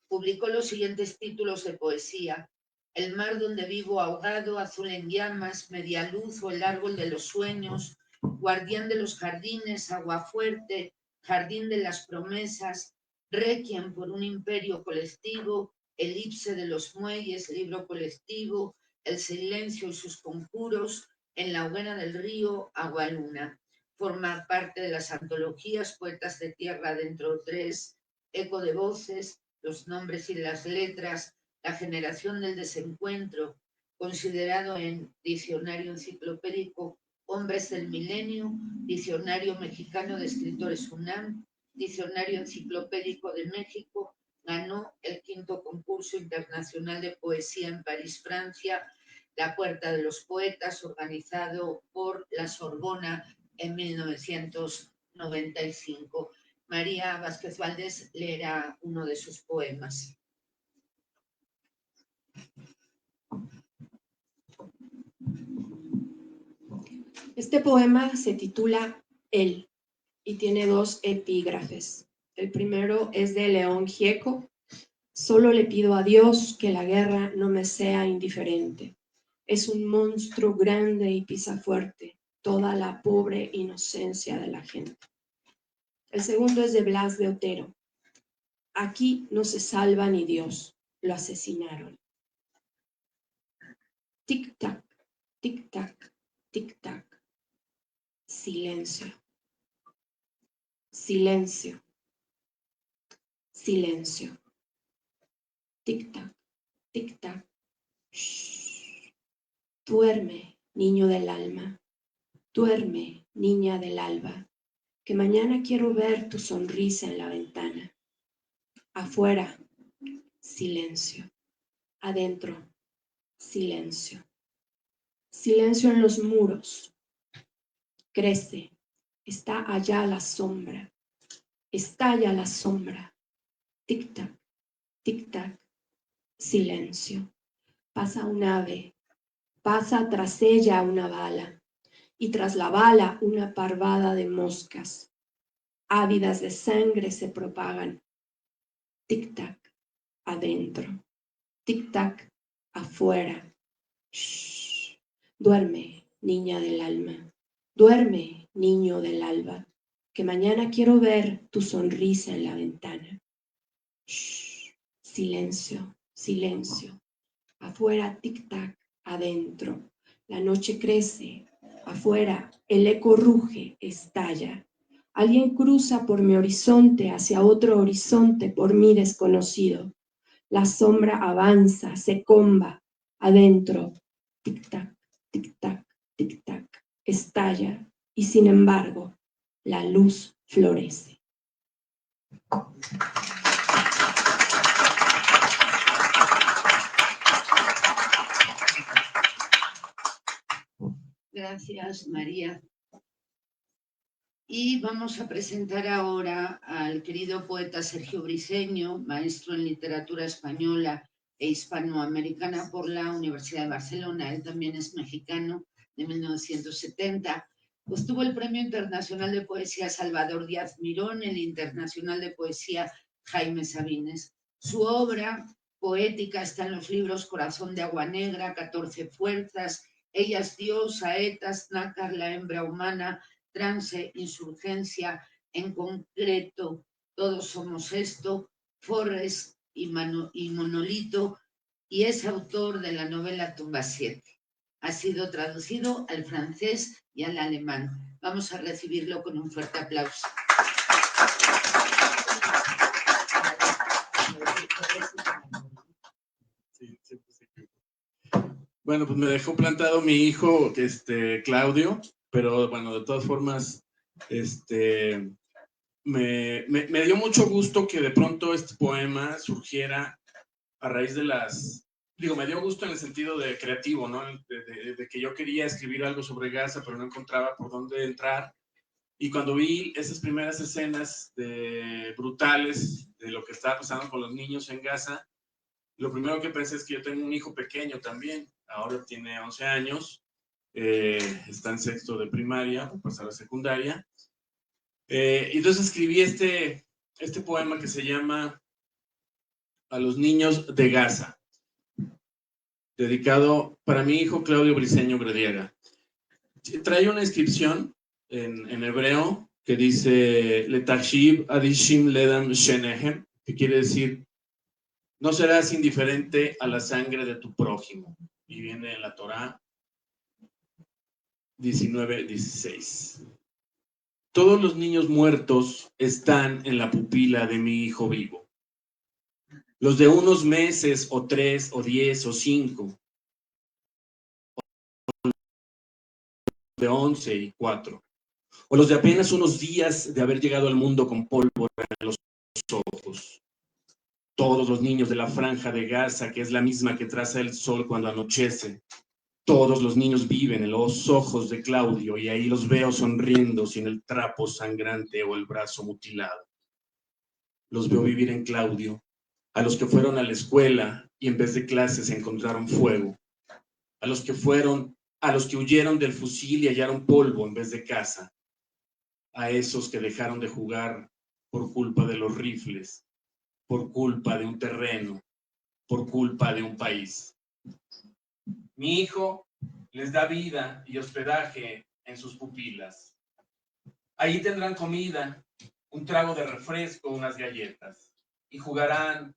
Publicó los siguientes títulos de poesía: El mar donde vivo ahogado, Azul en llamas, Media luz o El árbol de los sueños, Guardián de los jardines, Aguafuerte, Jardín de las promesas, Requiem por un imperio colectivo, Elipse de los muelles, libro colectivo, El silencio y sus conjuros, En la hoguera del río, Agualuna. Forma parte de las antologías Poetas de Tierra Dentro 3, Eco de Voces, Los nombres y las letras, La generación del desencuentro, considerado en Diccionario Enciclopédico Hombres del Milenio, Diccionario Mexicano de Escritores UNAM, Diccionario Enciclopédico de México. Ganó el 5º concurso internacional de poesía en París, Francia, La Puerta de los Poetas, organizado por la Sorbona en 1995. María Vázquez Valdés leerá uno de sus poemas. Este poema se titula Él y tiene 2 epígrafes. El primero es de León Gieco. Solo le pido a Dios que la guerra no me sea indiferente. Es un monstruo grande y pisa fuerte toda la pobre inocencia de la gente. El segundo es de Blas de Otero. Aquí no se salva ni Dios, lo asesinaron. Tic-tac, tic-tac, tic-tac. Silencio. Silencio. Silencio. Tic-tac, tic-tac. Shh. Duerme, niño del alma. Duerme, niña del alba, que mañana quiero ver tu sonrisa en la ventana. Afuera, silencio. Adentro, silencio. Silencio en los muros. Crece. Está allá la sombra. Estalla la sombra. Tic-tac, tic-tac. Silencio. Pasa un ave. Pasa tras ella una bala. Y tras la bala una parvada de moscas. Ávidas de sangre se propagan. Tic-tac, adentro. Tic-tac, afuera. Shh. Duerme, niña del alma. Duerme, niño del alba, que mañana quiero ver tu sonrisa en la ventana. Shh, silencio, silencio. Afuera, tic-tac, adentro. La noche crece. Afuera, el eco ruge, estalla. Alguien cruza por mi horizonte hacia otro horizonte por mí desconocido. La sombra avanza, se comba. Adentro, tic-tac, tic-tac, tic-tac. Estalla y sin embargo, la luz florece. Gracias, María. Y vamos a presentar ahora al querido poeta Sergio Briceño, maestro en literatura española e hispanoamericana por la Universidad de Barcelona. Él también es mexicano, de 1970. Obtuvo el Premio Internacional de Poesía Salvador Díaz Mirón, el Internacional de Poesía Jaime Sabines. Su obra poética está en los libros Corazón de Agua Negra, 14 Fuerzas, Ella es Dios, Aetas, Nácar, la hembra humana, Trance, Insurgencia, En concreto, Todos somos esto, Forrest y Monolito, y es autor de la novela Tumba 7. Ha sido traducido al francés y al alemán. Vamos a recibirlo con un fuerte aplauso. Bueno, pues me dejó plantado mi hijo, Claudio, pero bueno, de todas formas, me dio mucho gusto que de pronto este poema surgiera a raíz de me dio gusto en el sentido de creativo, ¿no? De que yo quería escribir algo sobre Gaza, pero no encontraba por dónde entrar. Y cuando vi esas primeras escenas brutales de lo que estaba pasando con los niños en Gaza, lo primero que pensé es que yo tengo un hijo pequeño también, ahora tiene 11 años, está en sexto de primaria, va a pasar a secundaria. Y entonces escribí este poema que se llama A los niños de Gaza, dedicado para mi hijo Claudio Briceño Grediaga. Trae una inscripción en hebreo que dice Letachib Adishim Ledam Shenehem, que quiere decir no serás indiferente a la sangre de tu prójimo. Y viene en la Torá 19:16. Todos los niños muertos están en la pupila de mi hijo vivo. Los de unos meses, o 3, o 10, o 5. De 11 y 4. O los de apenas unos días de haber llegado al mundo con pólvora en los ojos. Todos los niños de la franja de Gaza, que es la misma que traza el sol cuando anochece. Todos los niños viven en los ojos de Claudio y ahí los veo sonriendo sin el trapo sangrante o el brazo mutilado. Los veo vivir en Claudio, a los que fueron a la escuela y en vez de clases encontraron fuego. A los que huyeron del fusil y hallaron polvo en vez de casa. A esos que dejaron de jugar por culpa de los rifles, por culpa de un terreno, por culpa de un país. Mi hijo les da vida y hospedaje en sus pupilas. Allí tendrán comida, un trago de refresco, unas galletas. Y jugarán,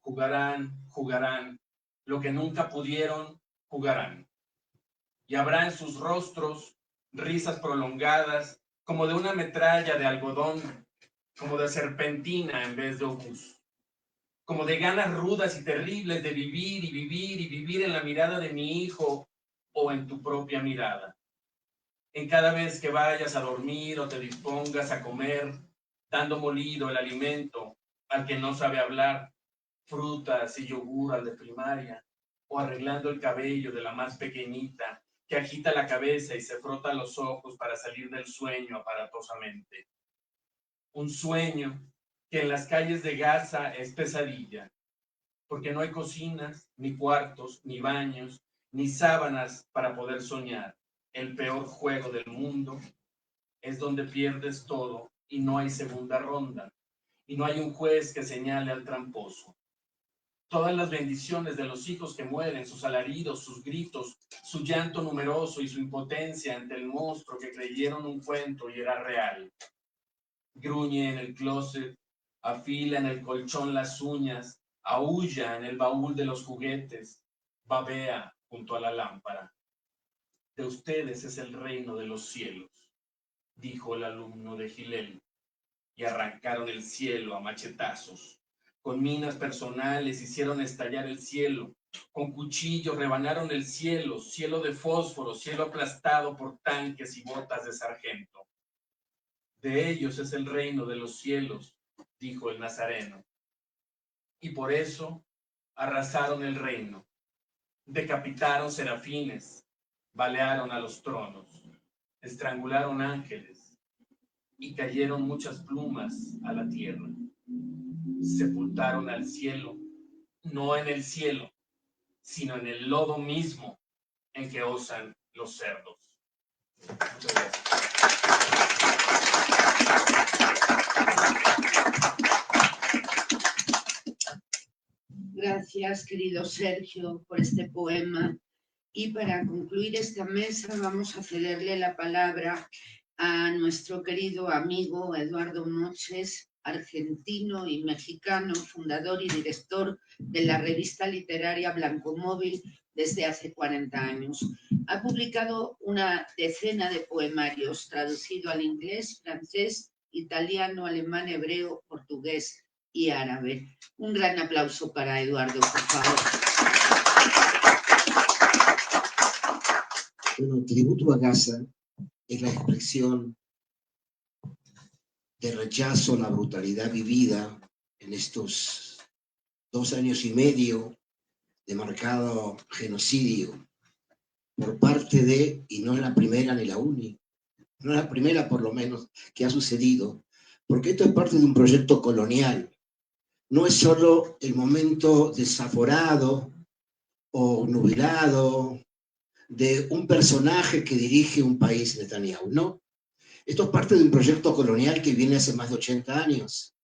lo que nunca pudieron, jugarán. Y habrá en sus rostros risas prolongadas, como de una metralla de algodón, como de serpentina en vez de obús. Como de ganas rudas y terribles de vivir y vivir y vivir en la mirada de mi hijo o en tu propia mirada. En cada vez que vayas a dormir o te dispongas a comer, dando molido el alimento al que no sabe hablar, frutas y yogur al de primaria, o arreglando el cabello de la más pequeñita que agita la cabeza y se frota los ojos para salir del sueño aparatosamente. Un sueño que en las calles de Gaza es pesadilla, porque no hay cocinas, ni cuartos, ni baños, ni sábanas para poder soñar. El peor juego del mundo es donde pierdes todo y no hay segunda ronda, y no hay un juez que señale al tramposo. todas las bendiciones de los hijos que mueren, sus alaridos, sus gritos, su llanto numeroso y su impotencia ante el monstruo que creyeron un cuento y era real. Gruñe en el closet, afila en el colchón las uñas, aúlla en el baúl de los juguetes, babea junto a la lámpara. De ustedes es el reino de los cielos, dijo el alumno de Gilel, y arrancaron el cielo a machetazos. Con minas personales hicieron estallar el cielo, con cuchillos rebanaron el cielo, cielo de fósforo, cielo aplastado por tanques y botas de sargento. De ellos es el reino de los cielos, dijo el nazareno. Y por eso arrasaron el reino, decapitaron serafines, balearon a los tronos, estrangularon ángeles y cayeron muchas plumas a la tierra. Sepultaron al cielo, no en el cielo, sino en el lodo mismo en que osan los cerdos. Muchas gracias. Gracias, querido Sergio, por este poema. Y para concluir esta mesa vamos a cederle la palabra a nuestro querido amigo Eduardo Moches, argentino y mexicano, fundador y director de la revista literaria Blancomóvil desde hace 40 años. Ha publicado una decena de poemarios, traducido al inglés, francés, italiano, alemán, hebreo, portugués y árabe. Un gran aplauso para Eduardo, por favor. Bueno, Tributo a Gaza es la expresión de rechazo a la brutalidad vivida en estos 2 años y medio de marcado genocidio por parte de, y no es la primera ni la única, no es la primera por lo menos que ha sucedido, porque esto es parte de un proyecto colonial. No es solo el momento desaforado o nublado de un personaje que dirige un país, Netanyahu, no. Esto es parte de un proyecto colonial que viene hace más de 80 años.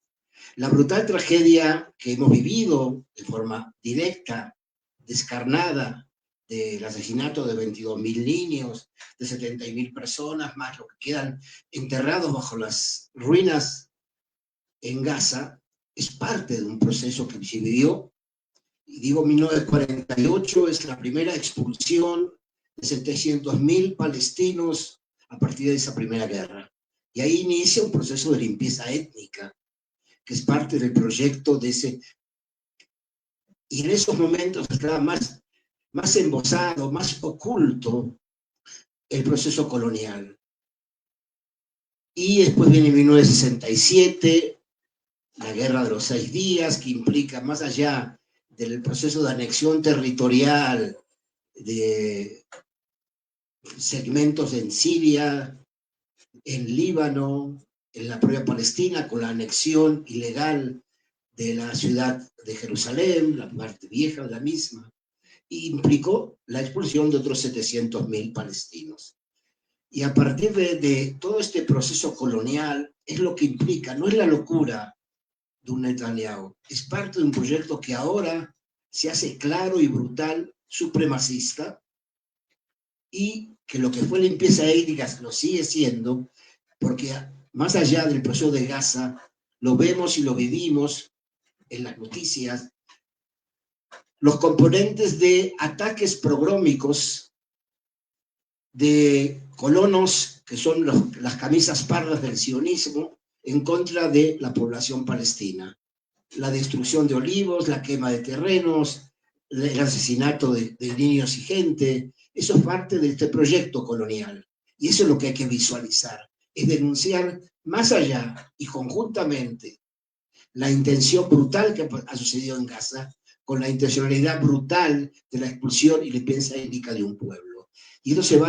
La brutal tragedia que hemos vivido de forma directa, descarnada, del asesinato de 22.000 niños, de 70.000 personas, más lo que quedan enterrados bajo las ruinas en Gaza, es parte de un proceso que se vivió. Y digo, 1948 es la primera expulsión de 700.000 palestinos a partir de esa primera guerra. Y ahí inicia un proceso de limpieza étnica, que es parte del proyecto de ese. Y en esos momentos estaba más embosado, más oculto el proceso colonial. Y después viene 1967, la Guerra de los 6 días, que implica, más allá del proceso de anexión territorial de segmentos en Siria, en Líbano, en la propia Palestina, con la anexión ilegal de la ciudad de Jerusalén, la parte vieja de la misma, y implicó la expulsión de otros 700.000 palestinos. Y a partir de todo este proceso colonial, es lo que implica, no es la locura de un Netanyahu, es parte de un proyecto que ahora se hace claro y brutal, supremacista, y que lo que fue limpieza étnica lo sigue siendo, porque más allá del proceso de Gaza, lo vemos y lo vivimos en las noticias, los componentes de ataques pogrómicos de colonos, que son las camisas pardas del sionismo, en contra de la población palestina. La destrucción de olivos, la quema de terrenos, el asesinato de niños y gente, eso es parte de este proyecto colonial. Y eso es lo que hay que visualizar, es denunciar más allá y conjuntamente la intención brutal que ha sucedido en Gaza con la intencionalidad brutal de la expulsión y limpieza étnica de un pueblo. Y eso se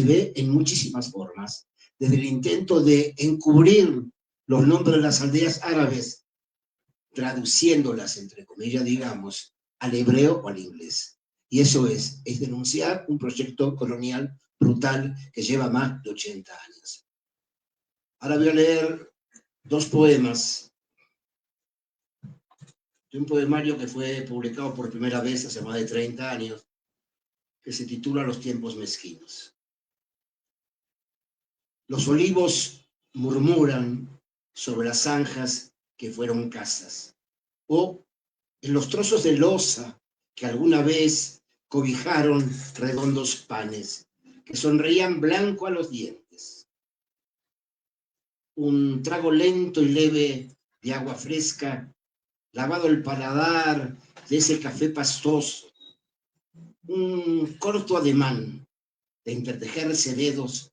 ve en muchísimas formas, desde el intento de encubrir los nombres de las aldeas árabes, traduciéndolas, entre comillas, digamos, al hebreo o al inglés. Y eso es denunciar un proyecto colonial brutal que lleva más de 80 años. Ahora voy a leer 2 poemas de un poemario que fue publicado por primera vez hace más de 30 años, que se titula Los tiempos mezquinos. Los olivos murmuran sobre las zanjas que fueron casas, o en los trozos de loza que alguna vez cobijaron redondos panes, que sonreían blanco a los dientes. Un trago lento y leve de agua fresca, lavado el paladar de ese café pastoso, un corto ademán de entretejerse dedos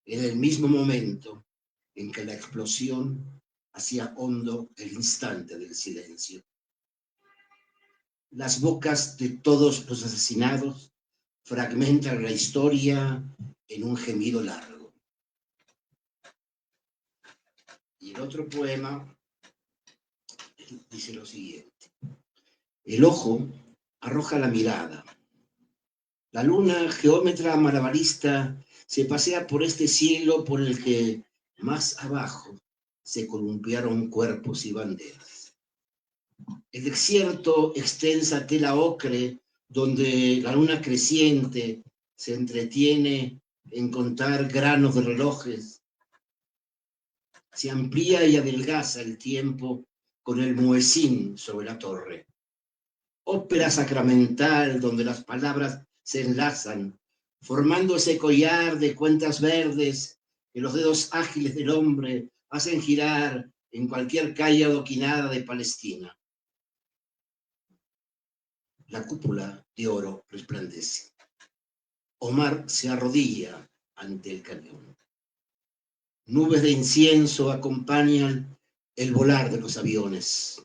en el mismo momento en que la explosión hacía hondo el instante del silencio. Las bocas de todos los asesinados fragmentan la historia en un gemido largo. Y el otro poema dice lo siguiente. El ojo arroja la mirada. La luna, geómetra malabarista, se pasea por este cielo por el que más abajo se columpiaron cuerpos y banderas. El desierto, extensa tela ocre, donde la luna creciente se entretiene en contar granos de relojes, se amplía y adelgaza el tiempo con el muecín sobre la torre. Ópera sacramental donde las palabras se enlazan, formando ese collar de cuentas verdes que los dedos ágiles del hombre hacen girar en cualquier calle adoquinada de Palestina. La cúpula de oro resplandece. Omar se arrodilla ante el cañón. Nubes de incienso acompañan el volar de los aviones.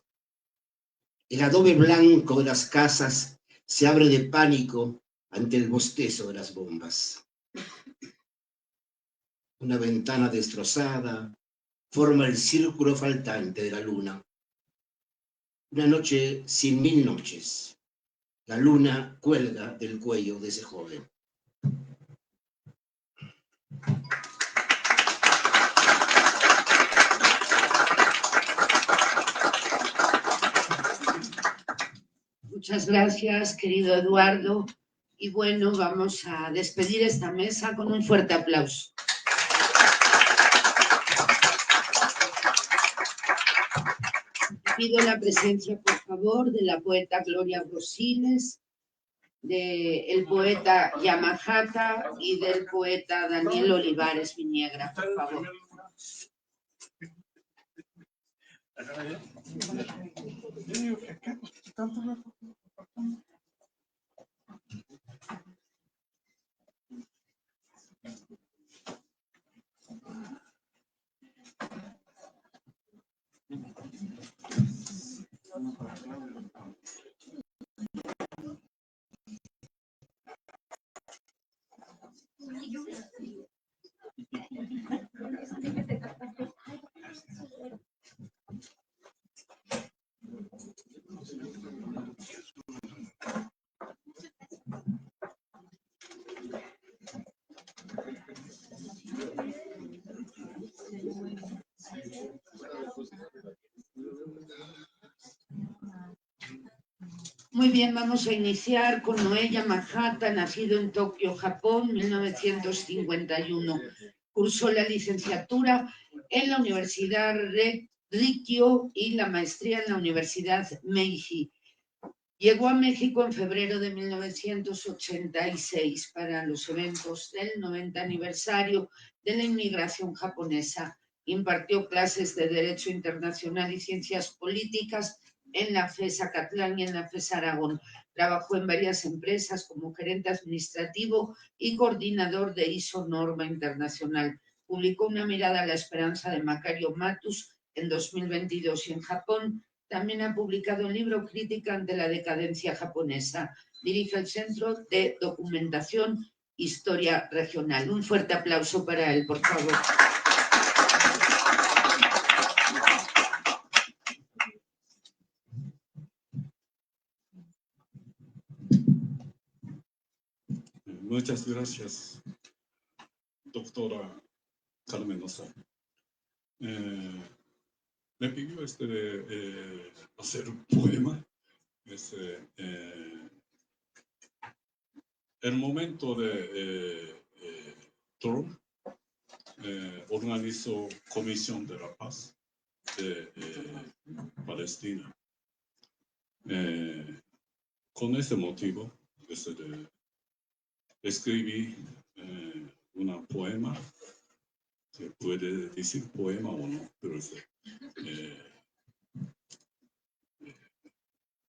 El adobe blanco de las casas se abre de pánico ante el bostezo de las bombas. Una ventana destrozada forma el círculo faltante de la luna. Una noche sin 1000 noches. La luna cuelga del cuello de ese joven. Muchas gracias, querido Eduardo. Y bueno, vamos a despedir esta mesa con un fuerte aplauso. Pido la presencia, por favor, de la poeta Gloria Rosines, del poeta Yamahata y del poeta Daniel Olivares Viniegra, por favor. Muy bien, vamos a iniciar con Noé Yamahata, nacido en Tokio, Japón, 1951. Cursó la licenciatura en la Universidad Rikkyō y la maestría en la Universidad Meiji. Llegó a México en febrero de 1986 para los eventos del 90 aniversario de la inmigración japonesa. Impartió clases de Derecho Internacional y Ciencias Políticas en la FES Acatlán y en la FES Aragón. Trabajó en varias empresas como gerente administrativo y coordinador de ISO Norma Internacional. Publicó Una mirada a la esperanza de Macario Matus en 2022 y en Japón también ha publicado un libro Crítica ante la decadencia japonesa. Dirige el Centro de Documentación Historia Regional. Un fuerte aplauso para él, por favor. Muchas gracias, doctora Carmen Lozano. me pidió hacer un poema. El momento de Trump organizó Comisión de la Paz de Palestina. Con ese motivo, escribí un poema, se puede decir poema o no, pero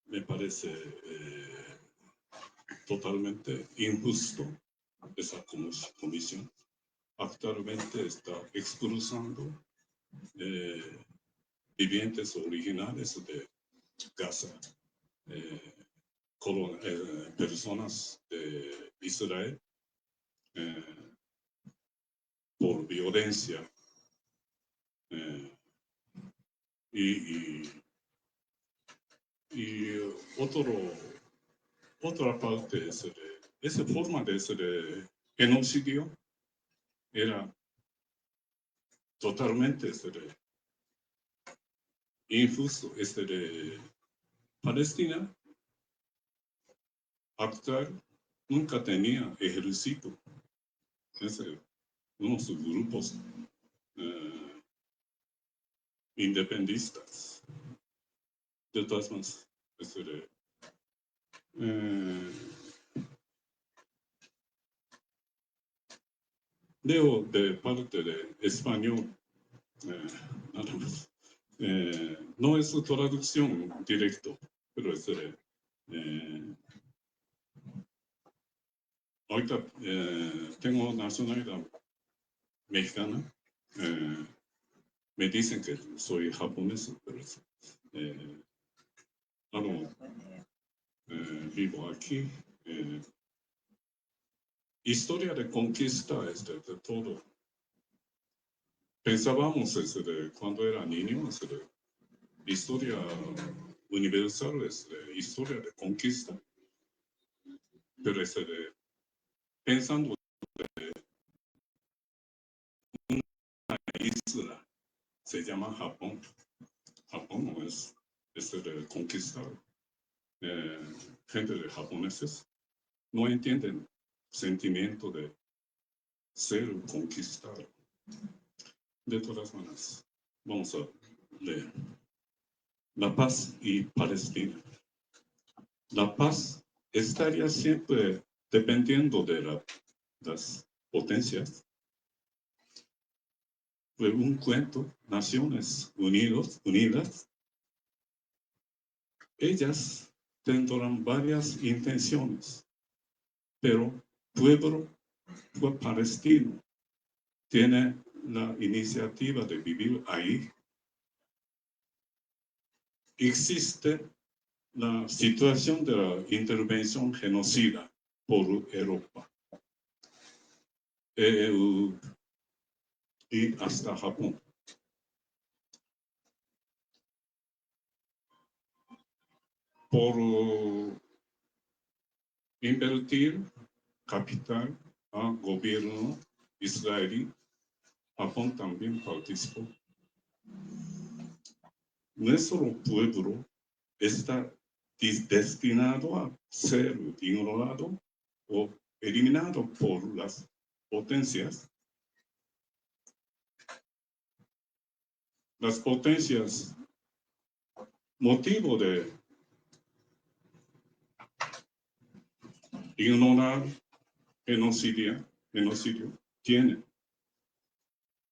me parece totalmente injusto esa comisión. Actualmente está expulsando vivientes originales de Gaza, personas de Israel, por violencia. Y otra parte, esa forma de genocidio era totalmente injusto. Palestina actual nunca tenía ejército. Unos grupos independentistas. De todas maneras, leo de parte de español, nada más. No es traducción directa, pero ahorita tengo nacionalidad mexicana. Me dicen que soy japonés, pero vivo aquí. Historia de conquista de todo. Pensábamos cuando era niño, historia universal es historia de conquista, pero pensando de una isla, se llama Japón. Japón no es conquistado. Gente de japoneses no entienden sentimiento de ser conquistado. De todas maneras, vamos a leer. La paz y Palestina. La paz estaría siempre dependiendo de las potencias. Fue un cuento, Naciones Unidas. Ellas tendrán varias intenciones, pero pueblo palestino tiene la iniciativa de vivir ahí. Existe la situación de la intervención genocida por Europa y hasta Japón. Por invertir capital al gobierno israelí, Japón también participó. Nuestro pueblo está destinado a ser ignorado o eliminado por las potencias. Las potencias, motivo de ignorar genocidio tiene.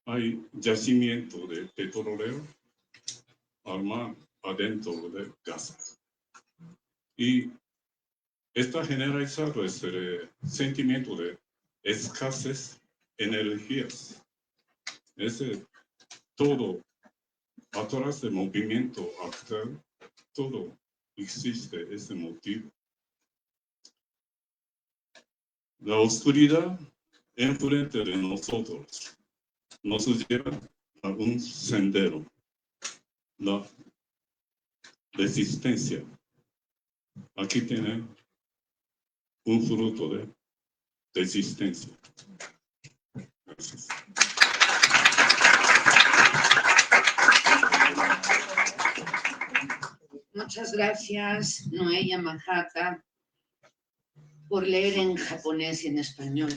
Hay yacimiento de petróleo al mar adentro de Gaza. Y está generalizado sentimiento de escasez de energías. Todo atrás del movimiento actual, todo existe ese motivo. La oscuridad enfrente de nosotros nos lleva a un sendero, la resistencia. Aquí tiene un fruto de resistencia. Gracias. Muchas gracias, Noé Yamahata, por leer en japonés y en español.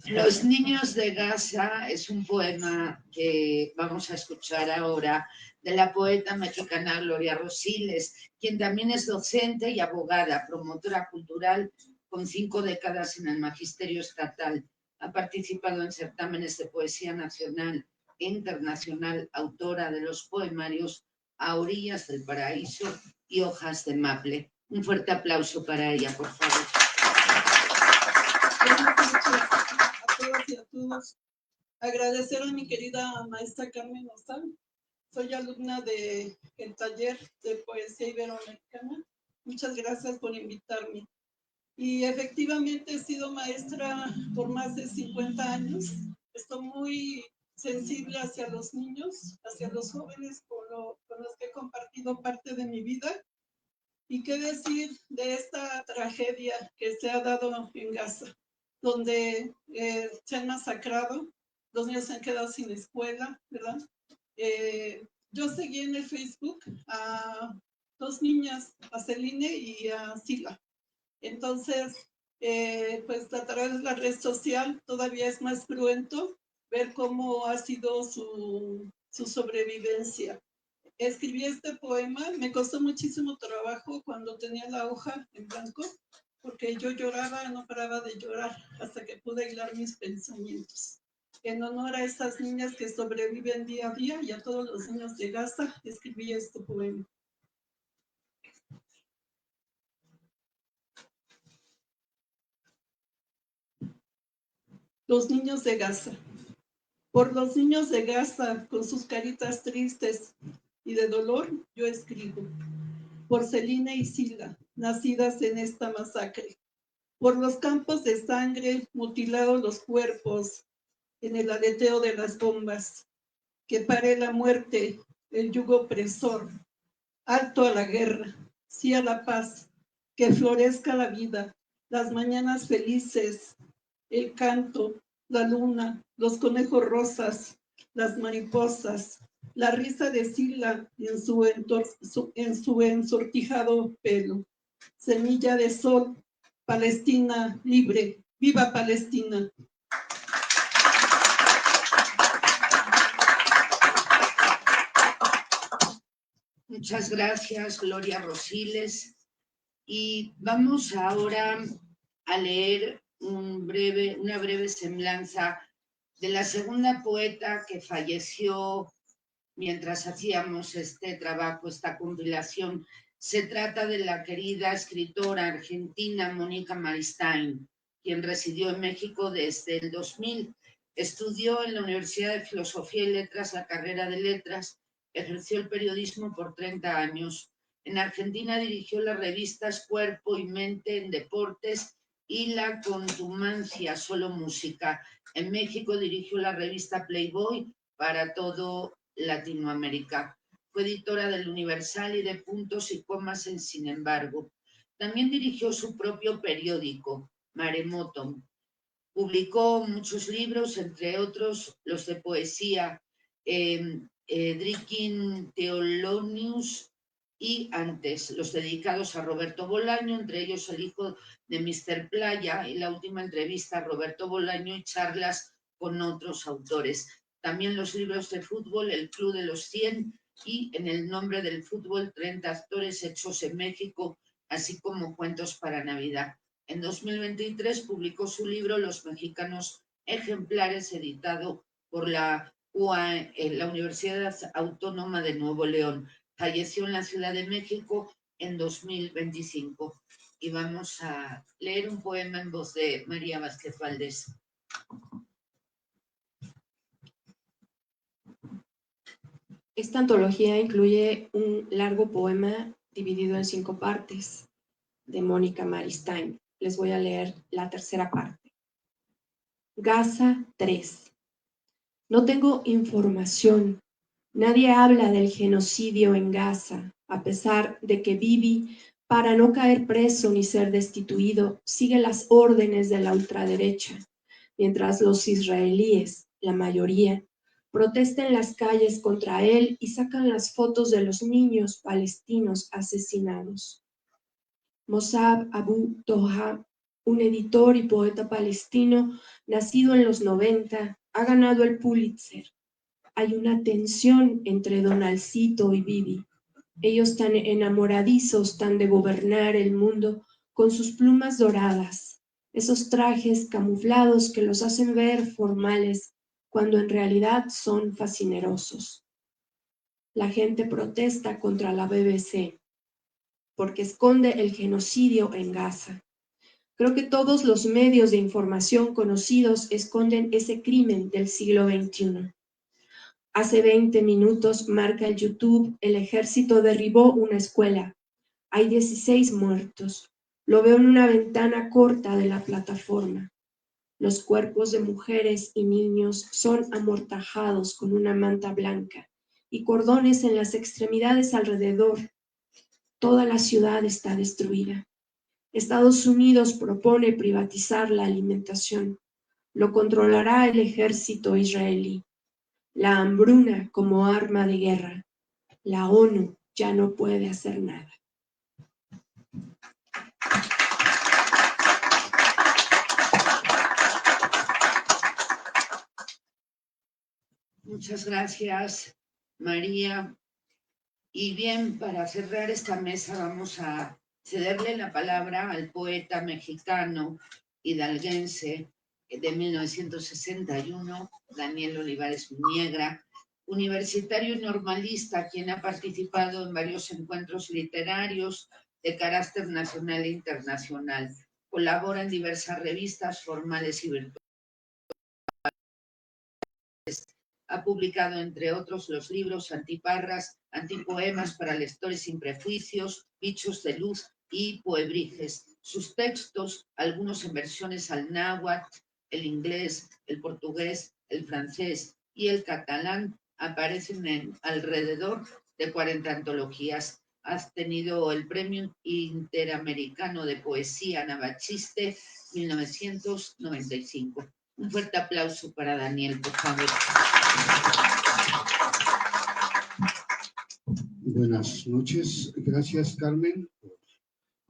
Los niños de Gaza es un poema que vamos a escuchar ahora de la poeta mexicana Gloria Rosiles, quien también es docente y abogada, promotora cultural con 5 décadas en el magisterio estatal. Ha participado en certámenes de poesía nacional e internacional, autora de los poemarios A orillas del paraíso y Hojas de maple. Un fuerte aplauso para ella, por favor. A todas y a todos. Agradecer a mi querida maestra Carmen Ozal. Soy alumna del taller de poesía iberoamericana. Muchas gracias por invitarme. Y efectivamente he sido maestra por más de 50 años. Estoy muy sensible hacia los niños, hacia los jóvenes con los que he compartido parte de mi vida. Y qué decir de esta tragedia que se ha dado en Gaza, donde se han masacrado, los niños se han quedado sin escuela, ¿verdad? Yo seguí en el Facebook a 2 niñas, a Celine y a Sila. Entonces, pues a través de la red social todavía es más cruento ver cómo ha sido su sobrevivencia. Escribí este poema, me costó muchísimo trabajo cuando tenía la hoja en blanco, porque yo lloraba, no paraba de llorar hasta que pude hilar mis pensamientos. En honor a esas niñas que sobreviven día a día y a todos los niños de Gaza, escribí este poema. Los niños de Gaza. Por los niños de Gaza, con sus caritas tristes y de dolor, yo escribo. Por Celine y Sila, nacidas en esta masacre. Por los campos de sangre, mutilados los cuerpos en el aleteo de las bombas. Que pare la muerte, el yugo opresor. Alto a la guerra, sí a la paz. Que florezca la vida, las mañanas felices, el canto, la luna, los conejos rosas, las mariposas, la risa de Sila en su ensortijado pelo. Semilla de sol, Palestina libre, ¡viva Palestina! Muchas gracias, Gloria Rosiles. Y vamos ahora a leer una breve semblanza de la segunda poeta que falleció mientras hacíamos este trabajo, esta compilación. Se trata de la querida escritora argentina Mónica Maristain, quien residió en México desde el 2000. Estudió en la Universidad de Filosofía y Letras la carrera de Letras, ejerció el periodismo por 30 años. En Argentina dirigió las revistas Cuerpo y Mente en Deportes y La Contumacia, Solo Música. En México dirigió la revista Playboy para todo Latinoamérica. Fue editora del Universal y de Puntos y Comas en Sin embargo. También dirigió su propio periódico, Maremoto. Publicó muchos libros, entre otros los de poesía, Drinking Theolonius y antes, los dedicados a Roberto Bolaño, entre ellos El hijo de Mr. Playa y la última entrevista a Roberto Bolaño y charlas con otros autores. También los libros de fútbol, El Club de los 100 y En el nombre del fútbol, 30 actores hechos en México, así como Cuentos para Navidad. En 2023 publicó su libro Los Mexicanos Ejemplares, editado por la Universidad Autónoma de Nuevo León. Falleció en la Ciudad de México en 2025. Y vamos a leer un poema en voz de María Vázquez Valdés. Esta antología incluye un largo poema dividido en 5 partes de Mónica Maristain. Les voy a leer la tercera parte. Gaza 3. No tengo información. Nadie habla del genocidio en Gaza, a pesar de que Bibi, para no caer preso ni ser destituido, sigue las órdenes de la ultraderecha, mientras los israelíes, la mayoría, protesta en las calles contra él y sacan las fotos de los niños palestinos asesinados. Mossab Abu Toha, un editor y poeta palestino nacido en los 90, ha ganado el Pulitzer. Hay una tensión entre Donaldcito y Bibi. Ellos tan enamoradizos, tan de gobernar el mundo, con sus plumas doradas, esos trajes camuflados que los hacen ver formales cuando en realidad son fascinerosos. La gente protesta contra la BBC porque esconde el genocidio en Gaza. Creo que todos los medios de información conocidos esconden ese crimen del siglo XXI. Hace 20 minutos, marca el YouTube, el ejército derribó una escuela. Hay 16 muertos. Lo veo en una ventana corta de la plataforma. Los cuerpos de mujeres y niños son amortajados con una manta blanca y cordones en las extremidades alrededor. Toda la ciudad está destruida. Estados Unidos propone privatizar la alimentación. Lo controlará el ejército israelí. La hambruna como arma de guerra. La ONU ya no puede hacer nada. Muchas gracias, María. Y bien, para cerrar esta mesa vamos a cederle la palabra al poeta mexicano hidalguense de 1961, Daniel Olivares Viniegra, universitario y normalista, quien ha participado en varios encuentros literarios de carácter nacional e internacional. Colabora en diversas revistas formales y virtuales. Ha publicado, entre otros, los libros Antiparras, Antipoemas para lectores sin prejuicios, Bichos de luz y Poebriges. Sus textos, algunos en versiones al náhuatl, el inglés, el portugués, el francés y el catalán, aparecen en alrededor de 40 antologías. Ha tenido el Premio Interamericano de Poesía Navachiste 1995. Un fuerte aplauso para Daniel, por favor. Buenas noches. Gracias, Carmen, por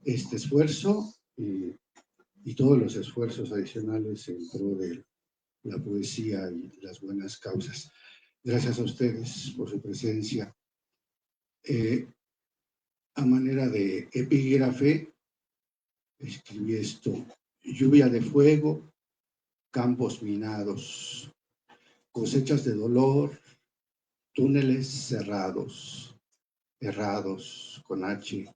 este esfuerzo y todos los esfuerzos adicionales en pro de la poesía y las buenas causas. Gracias a ustedes por su presencia. A manera de epígrafe, escribí esto: lluvia de fuego, campos minados, cosechas de dolor, túneles cerrados, errados con H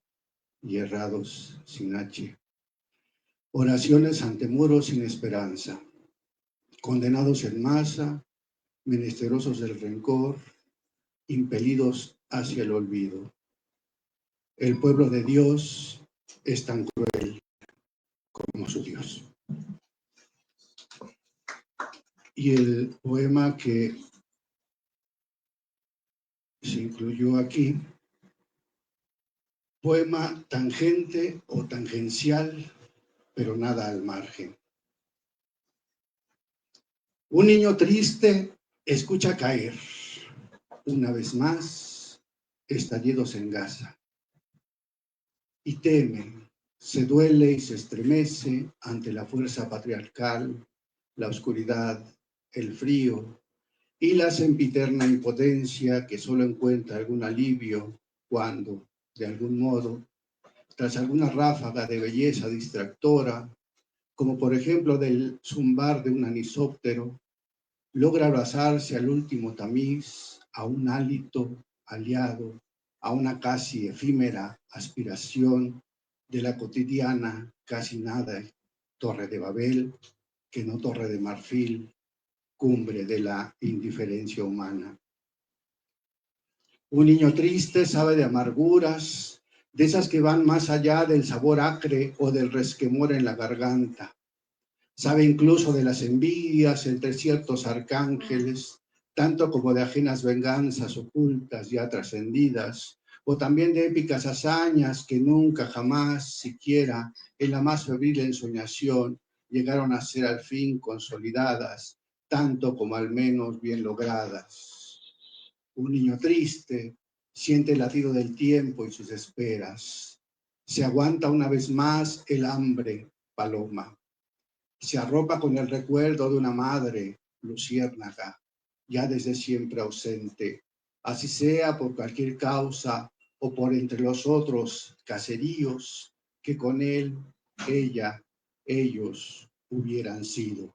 y errados sin H. Oraciones ante muros sin esperanza, condenados en masa, menesterosos del rencor, impelidos hacia el olvido. El pueblo de Dios es tan cruel como su Dios. Y el poema que se incluyó aquí, poema tangente o tangencial, pero nada al margen. Un niño triste escucha caer, una vez más, estallidos en Gaza. Y teme, se duele y se estremece ante la fuerza patriarcal, la oscuridad, el frío y la sempiterna impotencia que solo encuentra algún alivio cuando, de algún modo, tras alguna ráfaga de belleza distractora, como por ejemplo del zumbar de un anisóptero, logra abrazarse al último tamiz, a un hálito aliado, a una casi efímera aspiración de la cotidiana, casi nada, Torre de Babel, que no Torre de Marfil, cumbre de la indiferencia humana. Un niño triste sabe de amarguras, de esas que van más allá del sabor acre o del resquemor en la garganta. Sabe incluso de las envidias entre ciertos arcángeles, tanto como de ajenas venganzas ocultas ya trascendidas, o también de épicas hazañas que nunca jamás, siquiera en la más febril ensoñación, llegaron a ser al fin consolidadas tanto como al menos bien logradas. Un niño triste siente el latido del tiempo y sus esperas. Se aguanta una vez más el hambre, paloma. Se arropa con el recuerdo de una madre, luciérnaga, ya desde siempre ausente, así sea por cualquier causa o por entre los otros caseríos que con él, ella, ellos hubieran sido.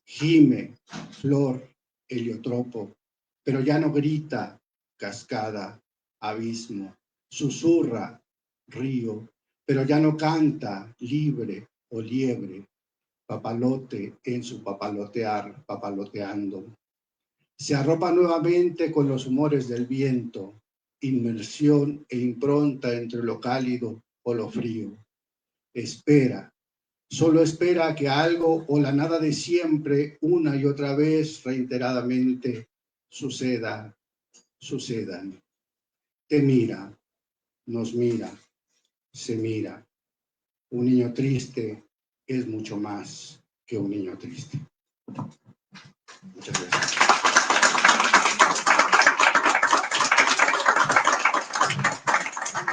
Gime, flor, heliotropo, pero ya no grita, cascada, abismo, susurra, río, pero ya no canta, libre o liebre, papalote en su papalotear, papaloteando. Se arropa nuevamente con los humores del viento, inmersión e impronta entre lo cálido o lo frío. Espera, solo espera que algo o la nada de siempre, una y otra vez, reiteradamente, sucedan. Te mira, nos mira, se mira. Un niño triste es mucho más que un niño triste. Muchas gracias.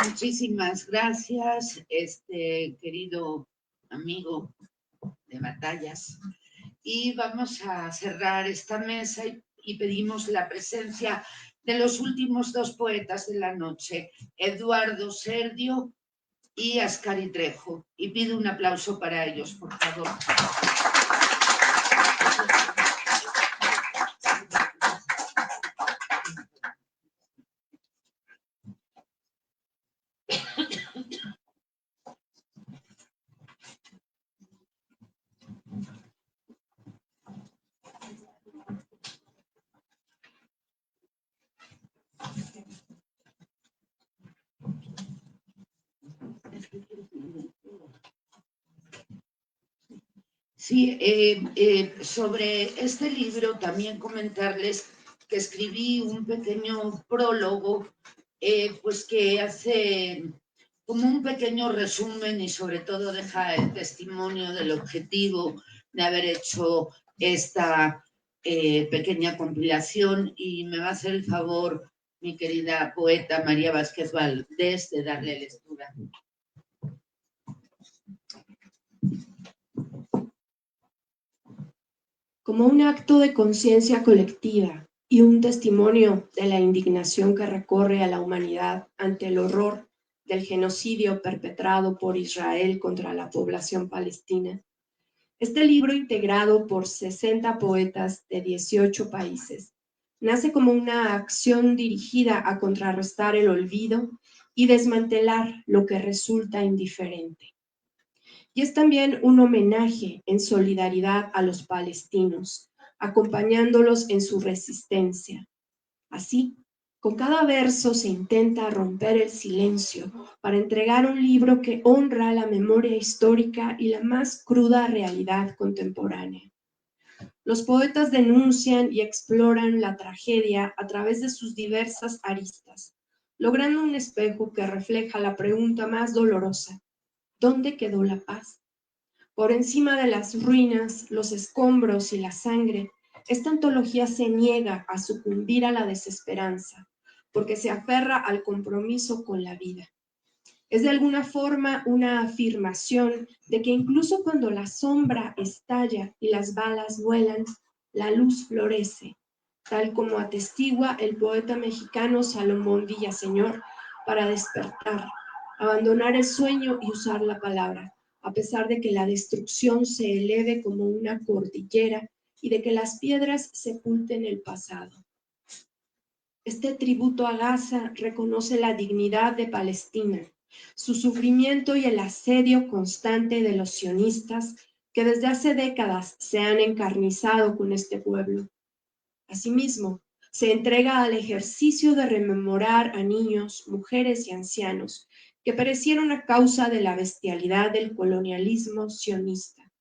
Muchísimas gracias, querido amigo de batallas. Y vamos a cerrar esta mesa y pedimos la presencia de los últimos dos poetas de la noche, Eduardo Serdio y Ascari Trejo. Y pido un aplauso para ellos, por favor. Sí, sobre este libro también comentarles que escribí un pequeño prólogo, pues que hace como un pequeño resumen y sobre todo deja el testimonio del objetivo de haber hecho esta pequeña compilación, y me va a hacer el favor mi querida poeta María Vázquez Valdés de darle lectura. Como un acto de conciencia colectiva y un testimonio de la indignación que recorre a la humanidad ante el horror del genocidio perpetrado por Israel contra la población palestina, este libro, integrado por 60 poetas de 18 países, nace como una acción dirigida a contrarrestar el olvido y desmantelar lo que resulta indiferente. Y es también un homenaje en solidaridad a los palestinos, acompañándolos en su resistencia. Así, con cada verso se intenta romper el silencio para entregar un libro que honra la memoria histórica y la más cruda realidad contemporánea. Los poetas denuncian y exploran la tragedia a través de sus diversas aristas, logrando un espejo que refleja la pregunta más dolorosa: ¿dónde quedó la paz? Por encima de las ruinas, los escombros y la sangre, esta antología se niega a sucumbir a la desesperanza, porque se aferra al compromiso con la vida. Es de alguna forma una afirmación de que incluso cuando la sombra estalla y las balas vuelan, la luz florece, tal como atestigua el poeta mexicano Salomón Villaseñor, para despertar, abandonar el sueño y usar la palabra, a pesar de que la destrucción se eleve como una cordillera y de que las piedras sepulten el pasado. Este tributo a Gaza reconoce la dignidad de Palestina, su sufrimiento y el asedio constante de los sionistas que desde hace décadas se han encarnizado con este pueblo. Asimismo, se entrega al ejercicio de rememorar a niños, mujeres y ancianos que perecieron a causa de la bestialidad del colonialismo sionista.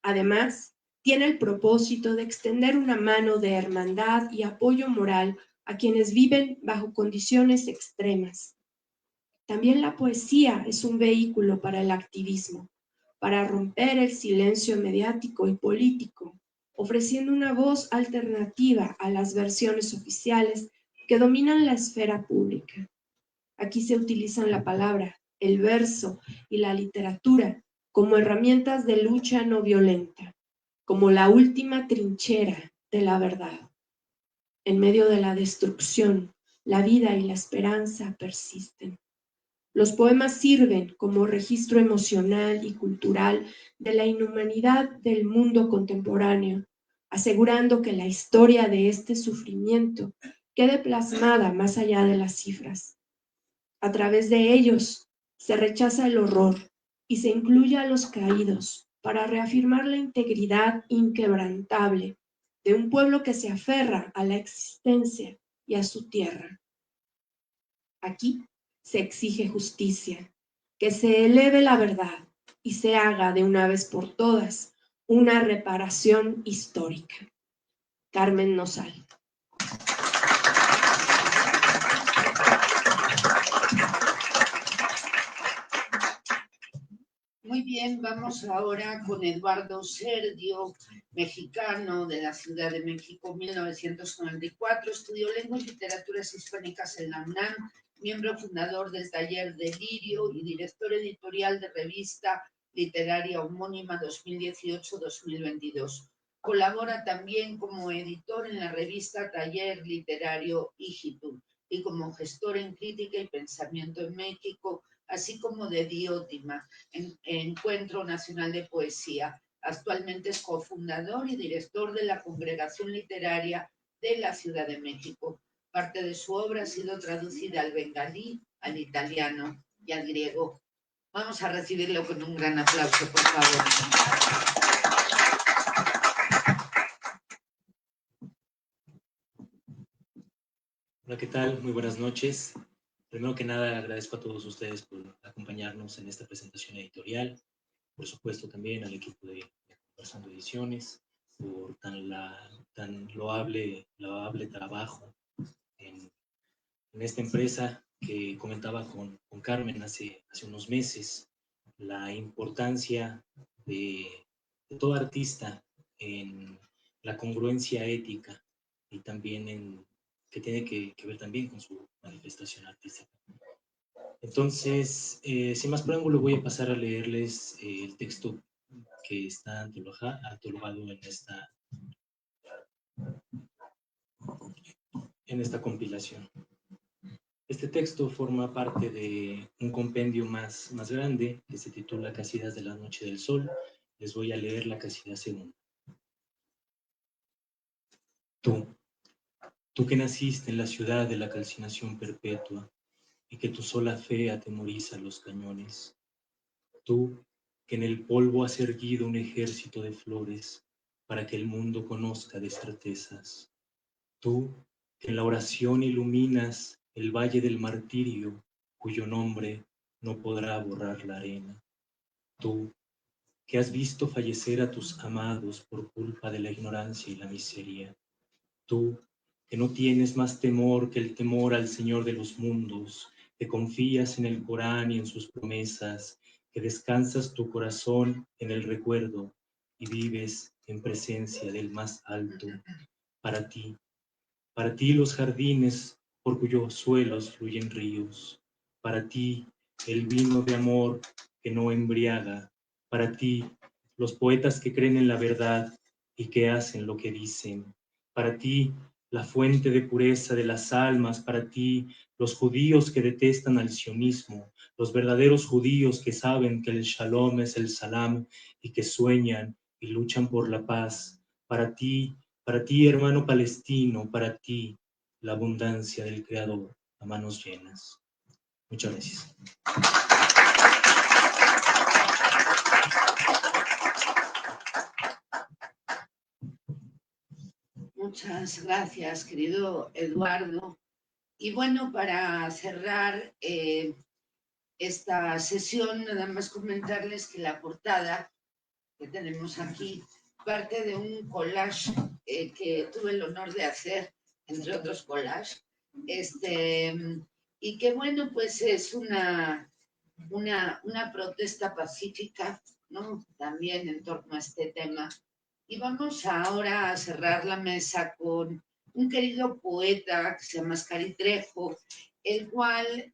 Además, tiene el propósito de extender una mano de hermandad y apoyo moral a quienes viven bajo condiciones extremas. También la poesía es un vehículo para el activismo, para romper el silencio mediático y político, ofreciendo una voz alternativa a las versiones oficiales que dominan la esfera pública. Aquí se utilizan la palabra, el verso y la literatura como herramientas de lucha no violenta, como la última trinchera de la verdad. En medio de la destrucción, la vida y la esperanza persisten. Los poemas sirven como registro emocional y cultural de la inhumanidad del mundo contemporáneo, asegurando que la historia de este sufrimiento quede plasmada más allá de las cifras. A través de ellos se rechaza el horror y se incluye a los caídos para reafirmar la integridad inquebrantable de un pueblo que se aferra a la existencia y a su tierra. Aquí se exige justicia, que se eleve la verdad y se haga de una vez por todas una reparación histórica. Carmen Nosal. Muy bien, vamos ahora con Eduardo Serdio, mexicano de la Ciudad de México, 1994. Estudió Lengua y Literaturas Hispánicas en la UNAM, miembro fundador del Taller de Lirio y director editorial de revista literaria homónima 2018-2022. Colabora también como editor en la revista Taller Literario Igitur y como gestor en Crítica y Pensamiento en México, así como de Diótima, Encuentro Nacional de Poesía. Actualmente es cofundador y director de la Congregación Literaria de la Ciudad de México. Parte de su obra ha sido traducida al bengalí, al italiano y al griego. Vamos a recibirlo con un gran aplauso, por favor. Hola, ¿qué tal? Muy buenas noches. Primero que nada, agradezco a todos ustedes por acompañarnos en esta presentación editorial. Por supuesto, también al equipo de Conversando Ediciones por tan loable trabajo en esta empresa que comentaba con Carmen hace unos meses, la importancia de todo artista en la congruencia ética y también que tiene que ver también con su manifestación artística. Entonces, sin más preámbulo, voy a pasar a leerles el texto que está antologado en esta compilación. Este texto forma parte de un compendio más grande que se titula Casillas de la Noche del Sol. Les voy a leer la casilla segunda. Tú que naciste en la ciudad de la calcinación perpetua y que tu sola fe atemoriza los cañones. Tú que en el polvo has erguido un ejército de flores para que el mundo conozca de certezas. Tú que en la oración iluminas el valle del martirio, cuyo nombre no podrá borrar la arena. Tú que has visto fallecer a tus amados por culpa de la ignorancia y la miseria. Tú que no tienes más temor que el temor al Señor de los mundos, que confías en el Corán y en sus promesas, que descansas tu corazón en el recuerdo y vives en presencia del más alto. Para ti los jardines por cuyos suelos fluyen ríos. Para ti el vino de amor que no embriaga. Para ti los poetas que creen en la verdad y que hacen lo que dicen. Para ti la fuente de pureza de las almas. Para ti los judíos que detestan al sionismo. Los verdaderos judíos que saben que el shalom es el salam y que sueñan y luchan por la paz. Para ti, hermano palestino, para ti, la abundancia del Creador a manos llenas. Muchas gracias. Muchas gracias, querido Eduardo. Y bueno, para cerrar esta sesión, nada más comentarles que la portada que tenemos aquí parte de un collage que tuve el honor de hacer, entre otros collages, y que bueno, pues es una protesta pacífica, ¿no? También en torno a este tema Y vamos ahora a cerrar la mesa con un querido poeta que se llama Ascari Trejo, el cual,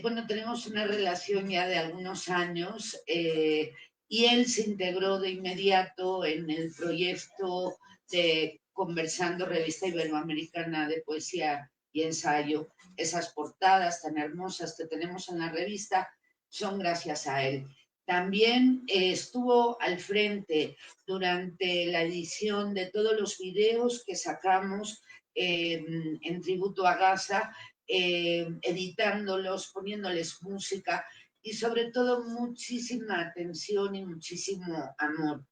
bueno, tenemos una relación ya de algunos años y él se integró de inmediato en el proyecto de Conversando, revista iberoamericana de poesía y ensayo. Esas portadas tan hermosas que tenemos en la revista son gracias a él. También estuvo al frente durante la edición de todos los videos que sacamos en tributo a Gaza, editándolos, poniéndoles música y sobre todo muchísima atención y muchísimo amor.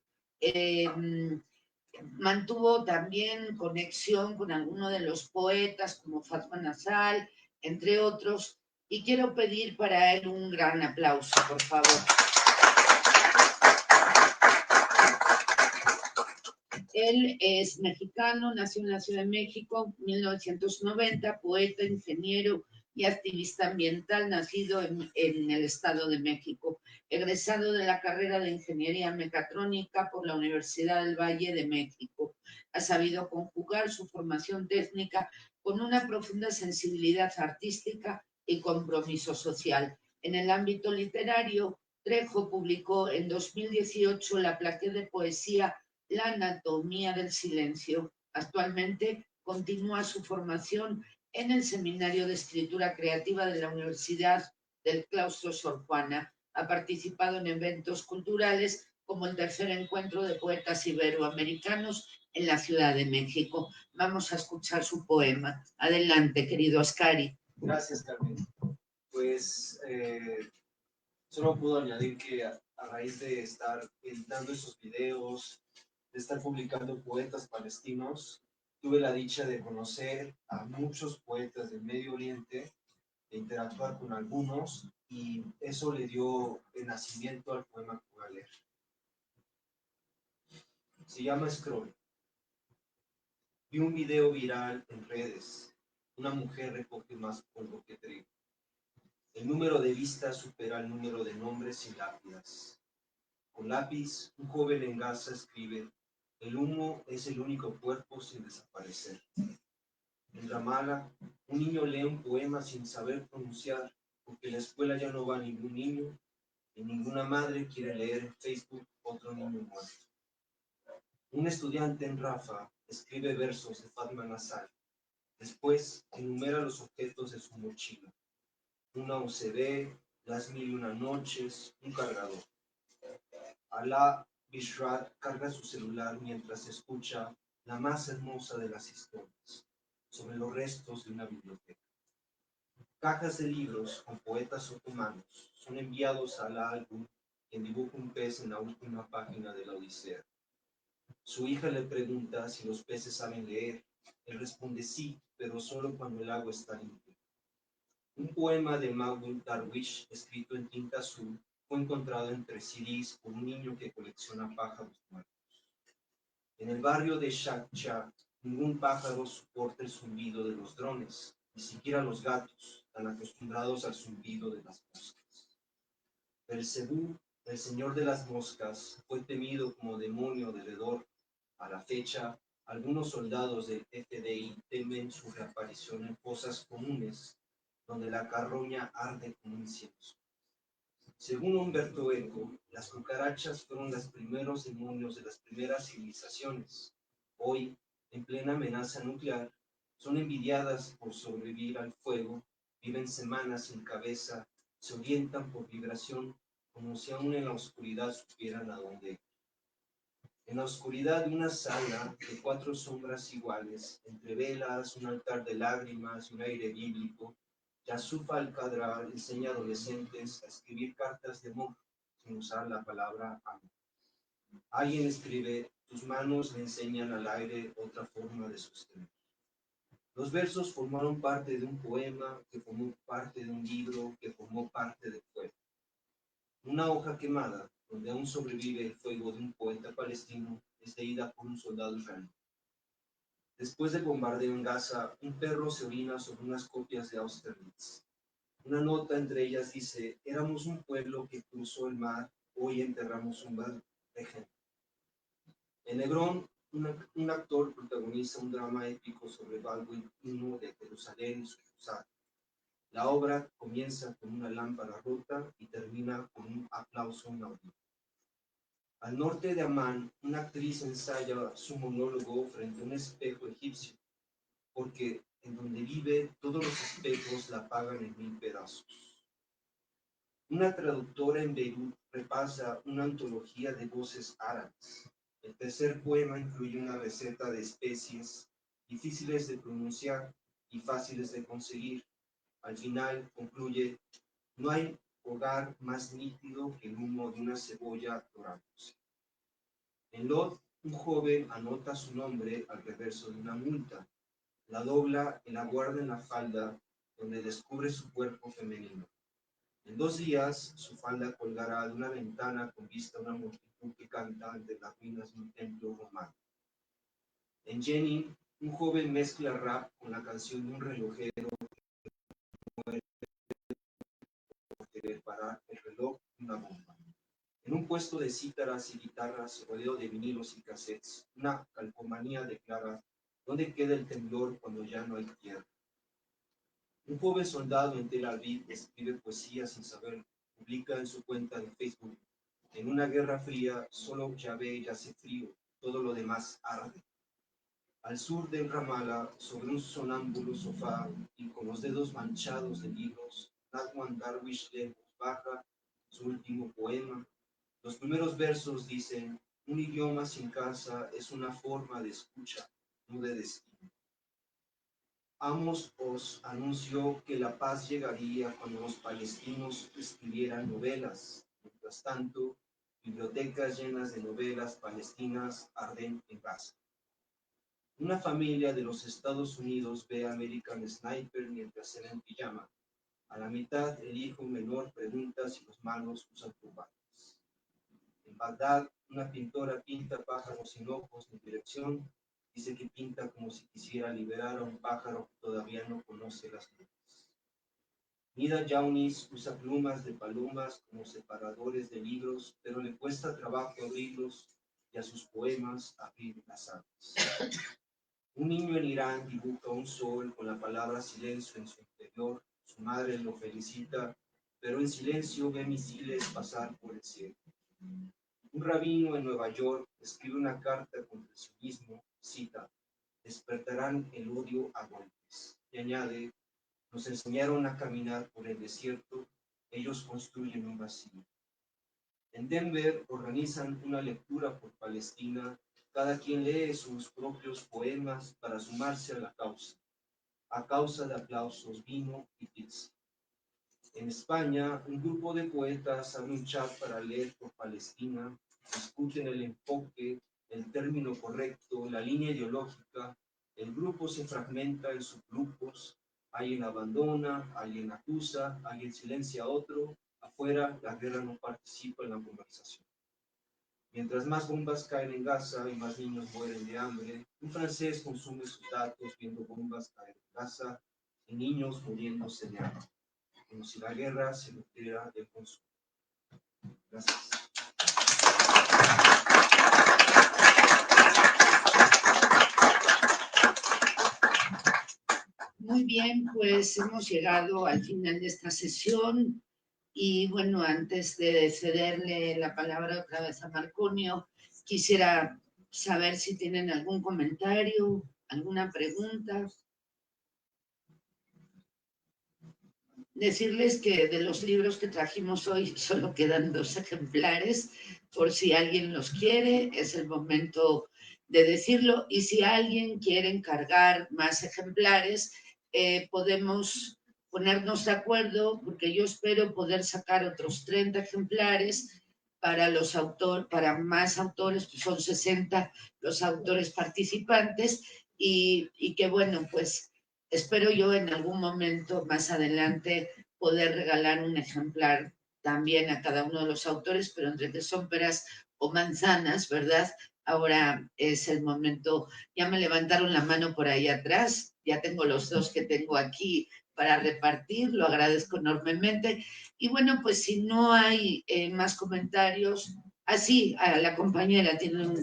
Mantuvo también conexión con algunos de los poetas como Fatma Nasal, entre otros, y quiero pedir para él un gran aplauso, por favor. Él es mexicano, nació en la Ciudad de México, 1990, poeta, ingeniero y activista ambiental, nacido en el Estado de México, egresado de la carrera de Ingeniería Mecatrónica por la Universidad del Valle de México. Ha sabido conjugar su formación técnica con una profunda sensibilidad artística y compromiso social. En el ámbito literario, Trejo publicó en 2018 la plaqueta de poesía La anatomía del silencio. Actualmente continúa su formación en el Seminario de Escritura Creativa de la Universidad del Claustro Sor Juana. Ha participado en eventos culturales como el tercer encuentro de poetas iberoamericanos en la Ciudad de México. Vamos a escuchar su poema. Adelante, querido Ascari. Gracias, Carmen. Pues solo puedo añadir que a raíz de estar editando esos videos, de estar publicando poetas palestinos, tuve la dicha de conocer a muchos poetas del Medio Oriente, de interactuar con algunos, y eso le dio el nacimiento al poema que voy a leer. Se llama Scroll. Vi un video viral en redes. Una mujer recoge más polvo que trigo. El número de vistas supera el número de nombres sin lápidas. Con lápiz, un joven en Gaza escribe: el humo es el único cuerpo sin desaparecer. En Ramallah, un niño lee un poema sin saber pronunciar, porque en la escuela ya no va ningún niño, y ninguna madre quiere leer en Facebook otro niño muerto. Un estudiante en Rafa escribe versos de Fatma Nasal. Después enumera los objetos de su mochila. Una USB, las 1001 noches, un cargador. Alaa Bishrat carga su celular mientras escucha la más hermosa de las historias, sobre los restos de una biblioteca. Cajas de libros con poetas otomanos son enviados al álbum, quien dibuja un pez en la última página de la Odisea. Su hija le pregunta si los peces saben leer. Él responde sí, pero solo cuando el agua está limpia. Un poema de Maud Darwish, escrito en tinta azul, fue encontrado entre CDs por un niño que colecciona pájaros muertos. En el barrio de Shakcha, ningún pájaro soporta el zumbido de los drones, ni siquiera los gatos, tan acostumbrados al zumbido de las moscas. Belcebú, el señor de las moscas, fue temido como demonio de hedor. A la fecha, algunos soldados del FBI temen su reaparición en fosas comunes, donde la carroña arde como incienso. Según Humberto Eco, las cucarachas fueron los primeros demonios de las primeras civilizaciones. Hoy, en plena amenaza nuclear, son envidiadas por sobrevivir al fuego, viven semanas sin cabeza, se orientan por vibración, como si aún en la oscuridad supieran a dónde ir. En la oscuridad de una sala de 4 sombras iguales, entre velas, un altar de lágrimas y un aire bíblico, Yusuf al-Qadra enseña a adolescentes a escribir cartas de amor sin usar la palabra amor. Alguien escribe: tus manos le enseñan al aire otra forma de sostener. Los versos formaron parte de un poema, que formó parte de un libro, que formó parte del fuego. Una hoja quemada, donde aún sobrevive el fuego de un poeta palestino, es leída por un soldado israelí. Después del bombardeo en Gaza, un perro se orina sobre unas copias de Austerlitz. Una nota entre ellas dice: éramos un pueblo que cruzó el mar, hoy enterramos un bar de gente. En Negrón, un actor protagoniza un drama épico sobre Baldwin I de Jerusalén y su cruzada. La obra comienza con una lámpara rota y termina con un aplauso inaudible. Al norte de Amán, una actriz ensaya su monólogo frente a un espejo egipcio, porque en donde vive todos los espejos la apagan en 1000 pedazos. Una traductora en Beirut repasa una antología de voces árabes. El tercer poema incluye una receta de especies difíciles de pronunciar y fáciles de conseguir. Al final concluye: no hay hogar más nítido que el humo de una cebolla dorándose. En Lod, un joven anota su nombre al reverso de una multa, la dobla y la guarda en la falda, donde descubre su cuerpo femenino. En 2 días, su falda colgará de una ventana con vista a una multitud que canta ante las ruinas de un templo romano. En Jenin, un joven mezcla rap con la canción de un relojero que muere por querer parar el reloj de una bomba. En un puesto de cítaras y guitarras, rodeado de vinilos y cassettes, una calcomanía declara: ¿dónde queda el temblor cuando ya no hay tierra? Un joven soldado en Tel Aviv escribe poesía sin saber, publica en su cuenta de Facebook: en una guerra fría, solo Yahvé y hace frío, todo lo demás arde. Al sur del Ramallah, sobre un sonámbulo sofá y con los dedos manchados de libros, Nathan Darwish lee en voz baja su último poema. Los primeros versos dicen: un idioma sin casa es una forma de escucha, no de destino. Amos os anunció que la paz llegaría cuando los palestinos escribieran novelas. Mientras tanto, bibliotecas llenas de novelas palestinas arden en Gaza. Una familia de los Estados Unidos ve American Sniper mientras cena en pijama. A la mitad, el hijo menor pregunta si los malos usan turbantes. En Bagdad, una pintora pinta pájaros sin ojos ni dirección. Dice que pinta como si quisiera liberar a un pájaro que todavía no conoce las nubes. Nida Yaunis usa plumas de palomas como separadores de libros, pero le cuesta trabajo abrirlos y a sus poemas abrir las alas. Un niño en Irán dibuja un sol con la palabra silencio en su interior. Su madre lo felicita, pero en silencio ve misiles pasar por el cielo. Un rabino en Nueva York escribe una carta contra el sionismo, cita: despertarán el odio a golpes. Y añade: nos enseñaron a caminar por el desierto, ellos construyen un vacío. En Denver organizan una lectura por Palestina, cada quien lee sus propios poemas para sumarse a la causa. A causa de aplausos, vino y pizza. En España, un grupo de poetas abre un chat para leer por Palestina, discuten el enfoque, el término correcto, la línea ideológica. El grupo se fragmenta en subgrupos, alguien abandona, alguien acusa, alguien silencia a otro. Afuera, la guerra no participa en la conversación. Mientras más bombas caen en Gaza y más niños mueren de hambre, un francés consume sus datos viendo bombas caer en Gaza y niños muriéndose de hambre, como si la guerra se nutriera del consumo. Gracias. Muy bien, pues hemos llegado al final de esta sesión y bueno, antes de cederle la palabra otra vez a Marconio, quisiera saber si tienen algún comentario, alguna pregunta. Decirles que de los libros que trajimos hoy solo quedan 2 ejemplares, por si alguien los quiere, es el momento de decirlo, y si alguien quiere encargar más ejemplares, podemos ponernos de acuerdo, porque yo espero poder sacar otros 30 ejemplares para los autores, para más autores, pues son 60 los autores participantes, y que bueno, pues espero yo en algún momento más adelante poder regalar un ejemplar también a cada uno de los autores, pero entre que son peras o manzanas, ¿verdad? Ahora es el momento. Ya me levantaron la mano por ahí atrás, ya tengo los 2 que tengo aquí para repartir, lo agradezco enormemente. Y bueno, pues si no hay más comentarios, así, a la compañera tiene un...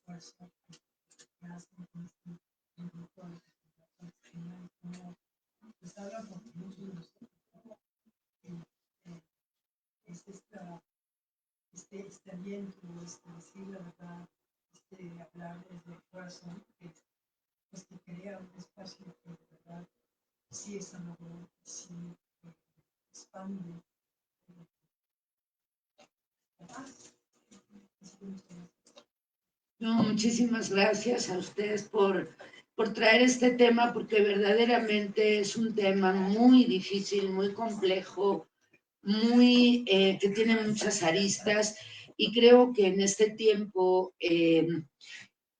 esfuerzo que hacen con este grupo de personas que no pues hablan por muchos de nosotros. Es este aliento, decir la verdad, hablar desde el corazón, pues que crea un espacio que de verdad sí es sanador, sí expande la paz. No, muchísimas gracias a ustedes por traer este tema, porque verdaderamente es un tema muy difícil, muy complejo, que tiene muchas aristas, y creo que en este tiempo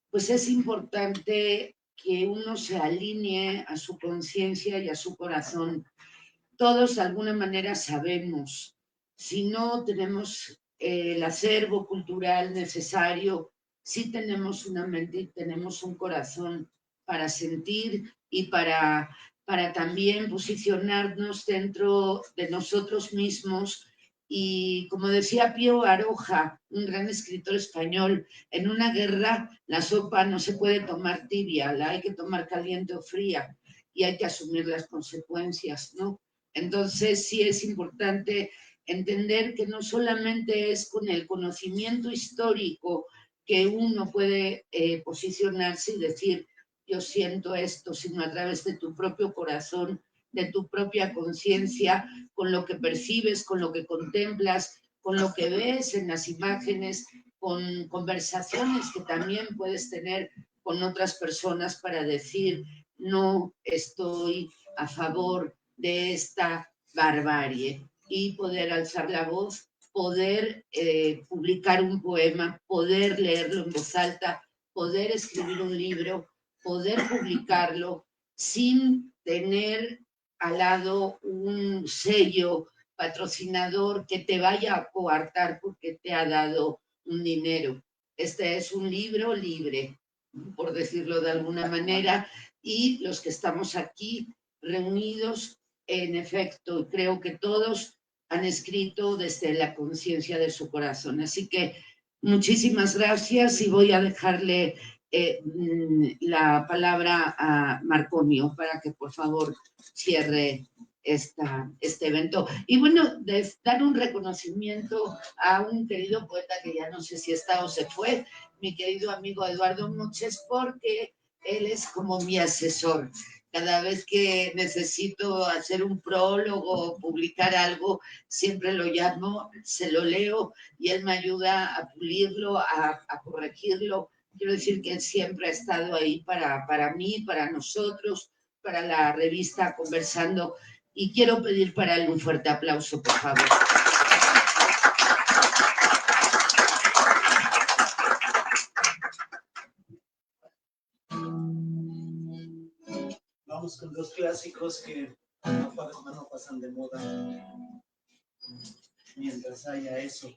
pues es importante que uno se alinee a su conciencia y a su corazón. Todos de alguna manera sabemos, si no tenemos el acervo cultural necesario, sí tenemos una mente y tenemos un corazón para sentir y para también posicionarnos dentro de nosotros mismos. Y como decía Pío Baroja, un gran escritor español, en una guerra la sopa no se puede tomar tibia, la hay que tomar caliente o fría, y hay que asumir las consecuencias, ¿no? Entonces sí es importante entender que no solamente es con el conocimiento histórico que uno puede posicionarse y decir yo siento esto, sino a través de tu propio corazón, de tu propia conciencia, con lo que percibes, con lo que contemplas, con lo que ves en las imágenes, con conversaciones que también puedes tener con otras personas para decir no estoy a favor de esta barbarie, y poder alzar la voz, poder publicar un poema, poder leerlo en voz alta, poder escribir un libro, poder publicarlo sin tener al lado un sello patrocinador que te vaya a coartar porque te ha dado un dinero. Este es un libro libre, por decirlo de alguna manera, y los que estamos aquí reunidos, en efecto, creo que todos han escrito desde la conciencia de su corazón. Así que muchísimas gracias, y voy a dejarle la palabra a Marconio para que por favor cierre este evento. Y bueno, dar un reconocimiento a un querido poeta que ya no sé si está o se fue, mi querido amigo Eduardo Muches, porque él es como mi asesor. Cada vez que necesito hacer un prólogo, publicar algo, siempre lo llamo, se lo leo y él me ayuda a pulirlo, a corregirlo. Quiero decir que él siempre ha estado ahí para mí, para nosotros, para la revista Conversando, y quiero pedir para él un fuerte aplauso, por favor. Vamos con dos clásicos que no pasan de moda. Mientras haya eso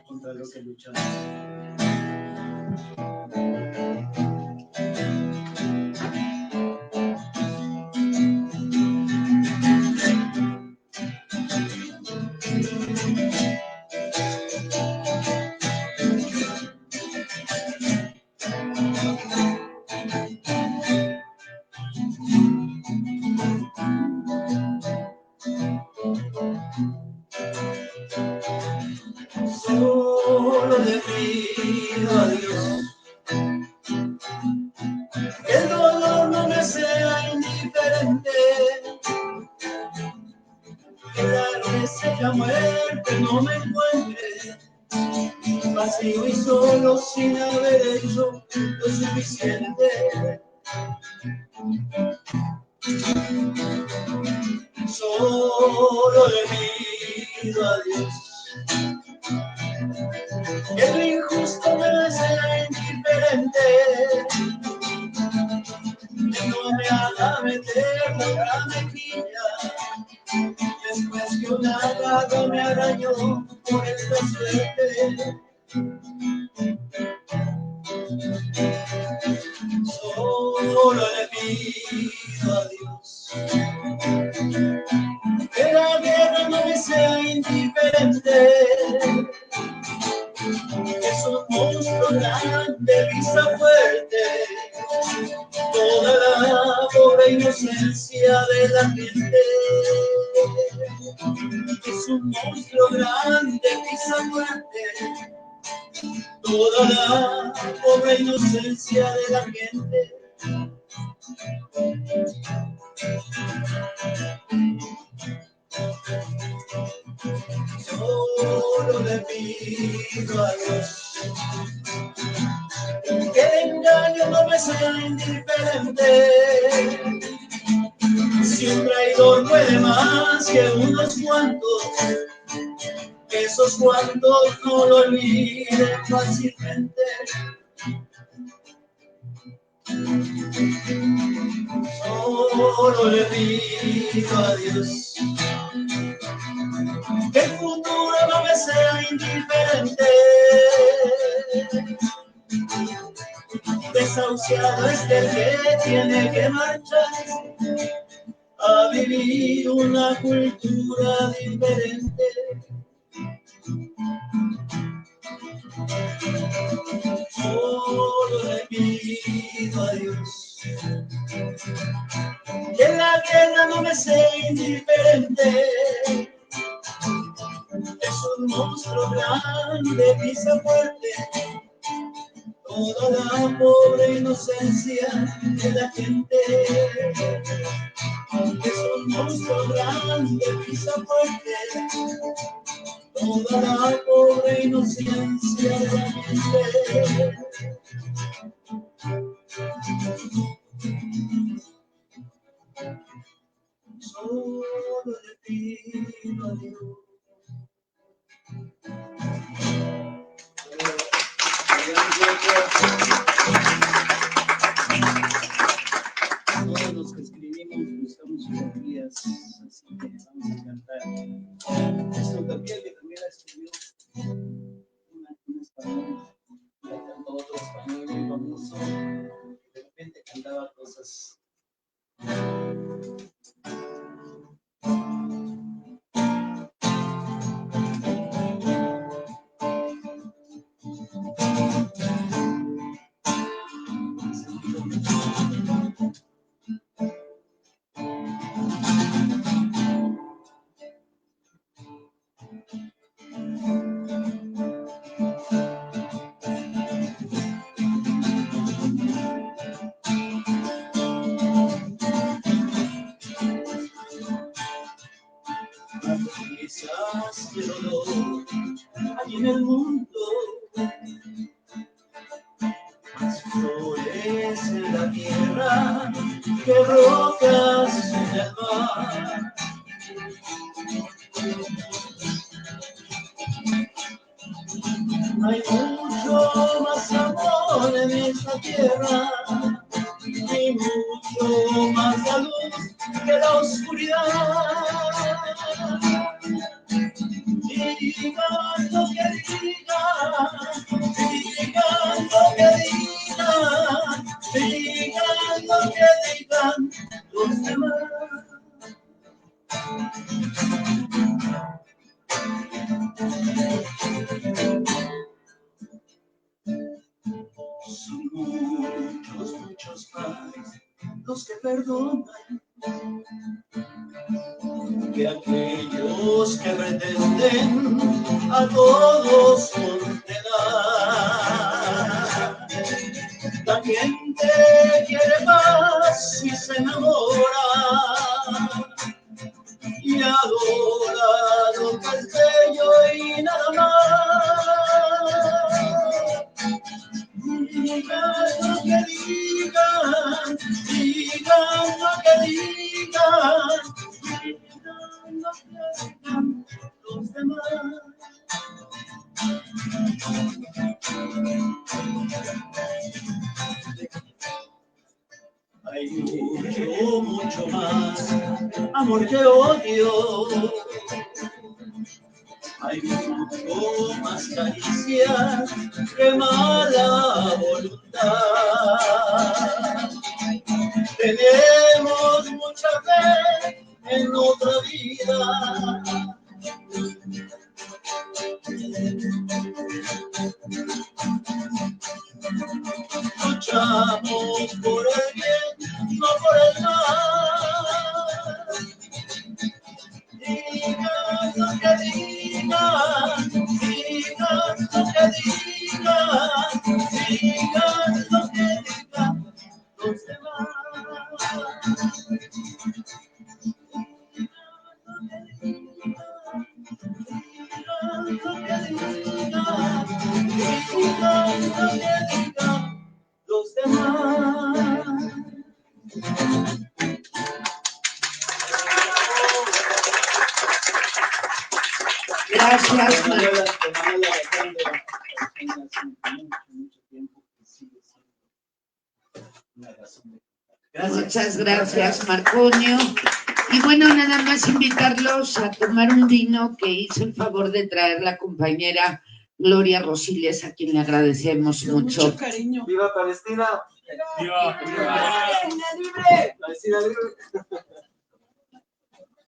contra lo que luchamos. Solo le pido a Dios que el dolor no me sea indiferente, que la reseña muerte no me encuentre vacío y solo sin haber hecho lo suficiente. Solo le pido a Dios que lo injusto me sea indiferente, que no me haga meter la otra mejilla después que una daga me arañó por esta suerte. Solo le pido a Dios que la guerra no me sea indiferente, que esos monstruos la pobre inocencia de la gente. Es un monstruo grande, pisa fuerte, toda la pobre inocencia de la gente. Solo le pido a Dios que el engaño no me sea indiferente. Si un traidor puede más que unos cuantos, esos cuantos no lo olviden fácilmente. Solo le pido a Dios que el futuro no me sea indiferente. Desahuciado es el que tiene que marchar a vivir una cultura diferente. Solo le pido a Dios que la guerra no me sea indiferente. Es un monstruo grande, pisa fuerte, toda la pobre inocencia de la gente. Es un monstruo grande, pisa fuerte, toda la pobre inocencia de la gente. Solo le pido a Dios. Todos los que escribimos buscamos melodías, así que vamos a cantar. Esto también que también la escribió un español, la cantó otro español muy famoso, y de repente cantaba cosas. Quizás el dolor hay en el mundo, más flores en la tierra que rocas en el mar. Hay mucho más amor en esta tierra y mucho más la luz que la oscuridad. Digan lo que digan, digan lo que digan, digan lo que digan los demás. Son muchos, muchos más los que perdonan que aquellos que pretenden a todos condenar. La gente quiere paz y se enamora y adora lo que es bello y nada más. Digan lo que digan, digan lo que digan, digan lo que digan los demás. Hay mucho, mucho más amor que odio. Hay mucho más caricias que mala voluntad. Tenemos mucha fe en otra vida. Luchamos por el bien, no por el mal. Gracias, Manuela Alejandro, mucho tiempo que sigue siendo una razón de... Muchas gracias, Marconio. Y bueno, nada más invitarlos a tomar un vino que hizo el favor de traer la compañera Gloria Rosiles, a quien le agradecemos mucho. Mucho cariño. ¡Viva Palestina! ¡Viva! ¡Viva! ¡Palestina libre! ¡Palestina libre!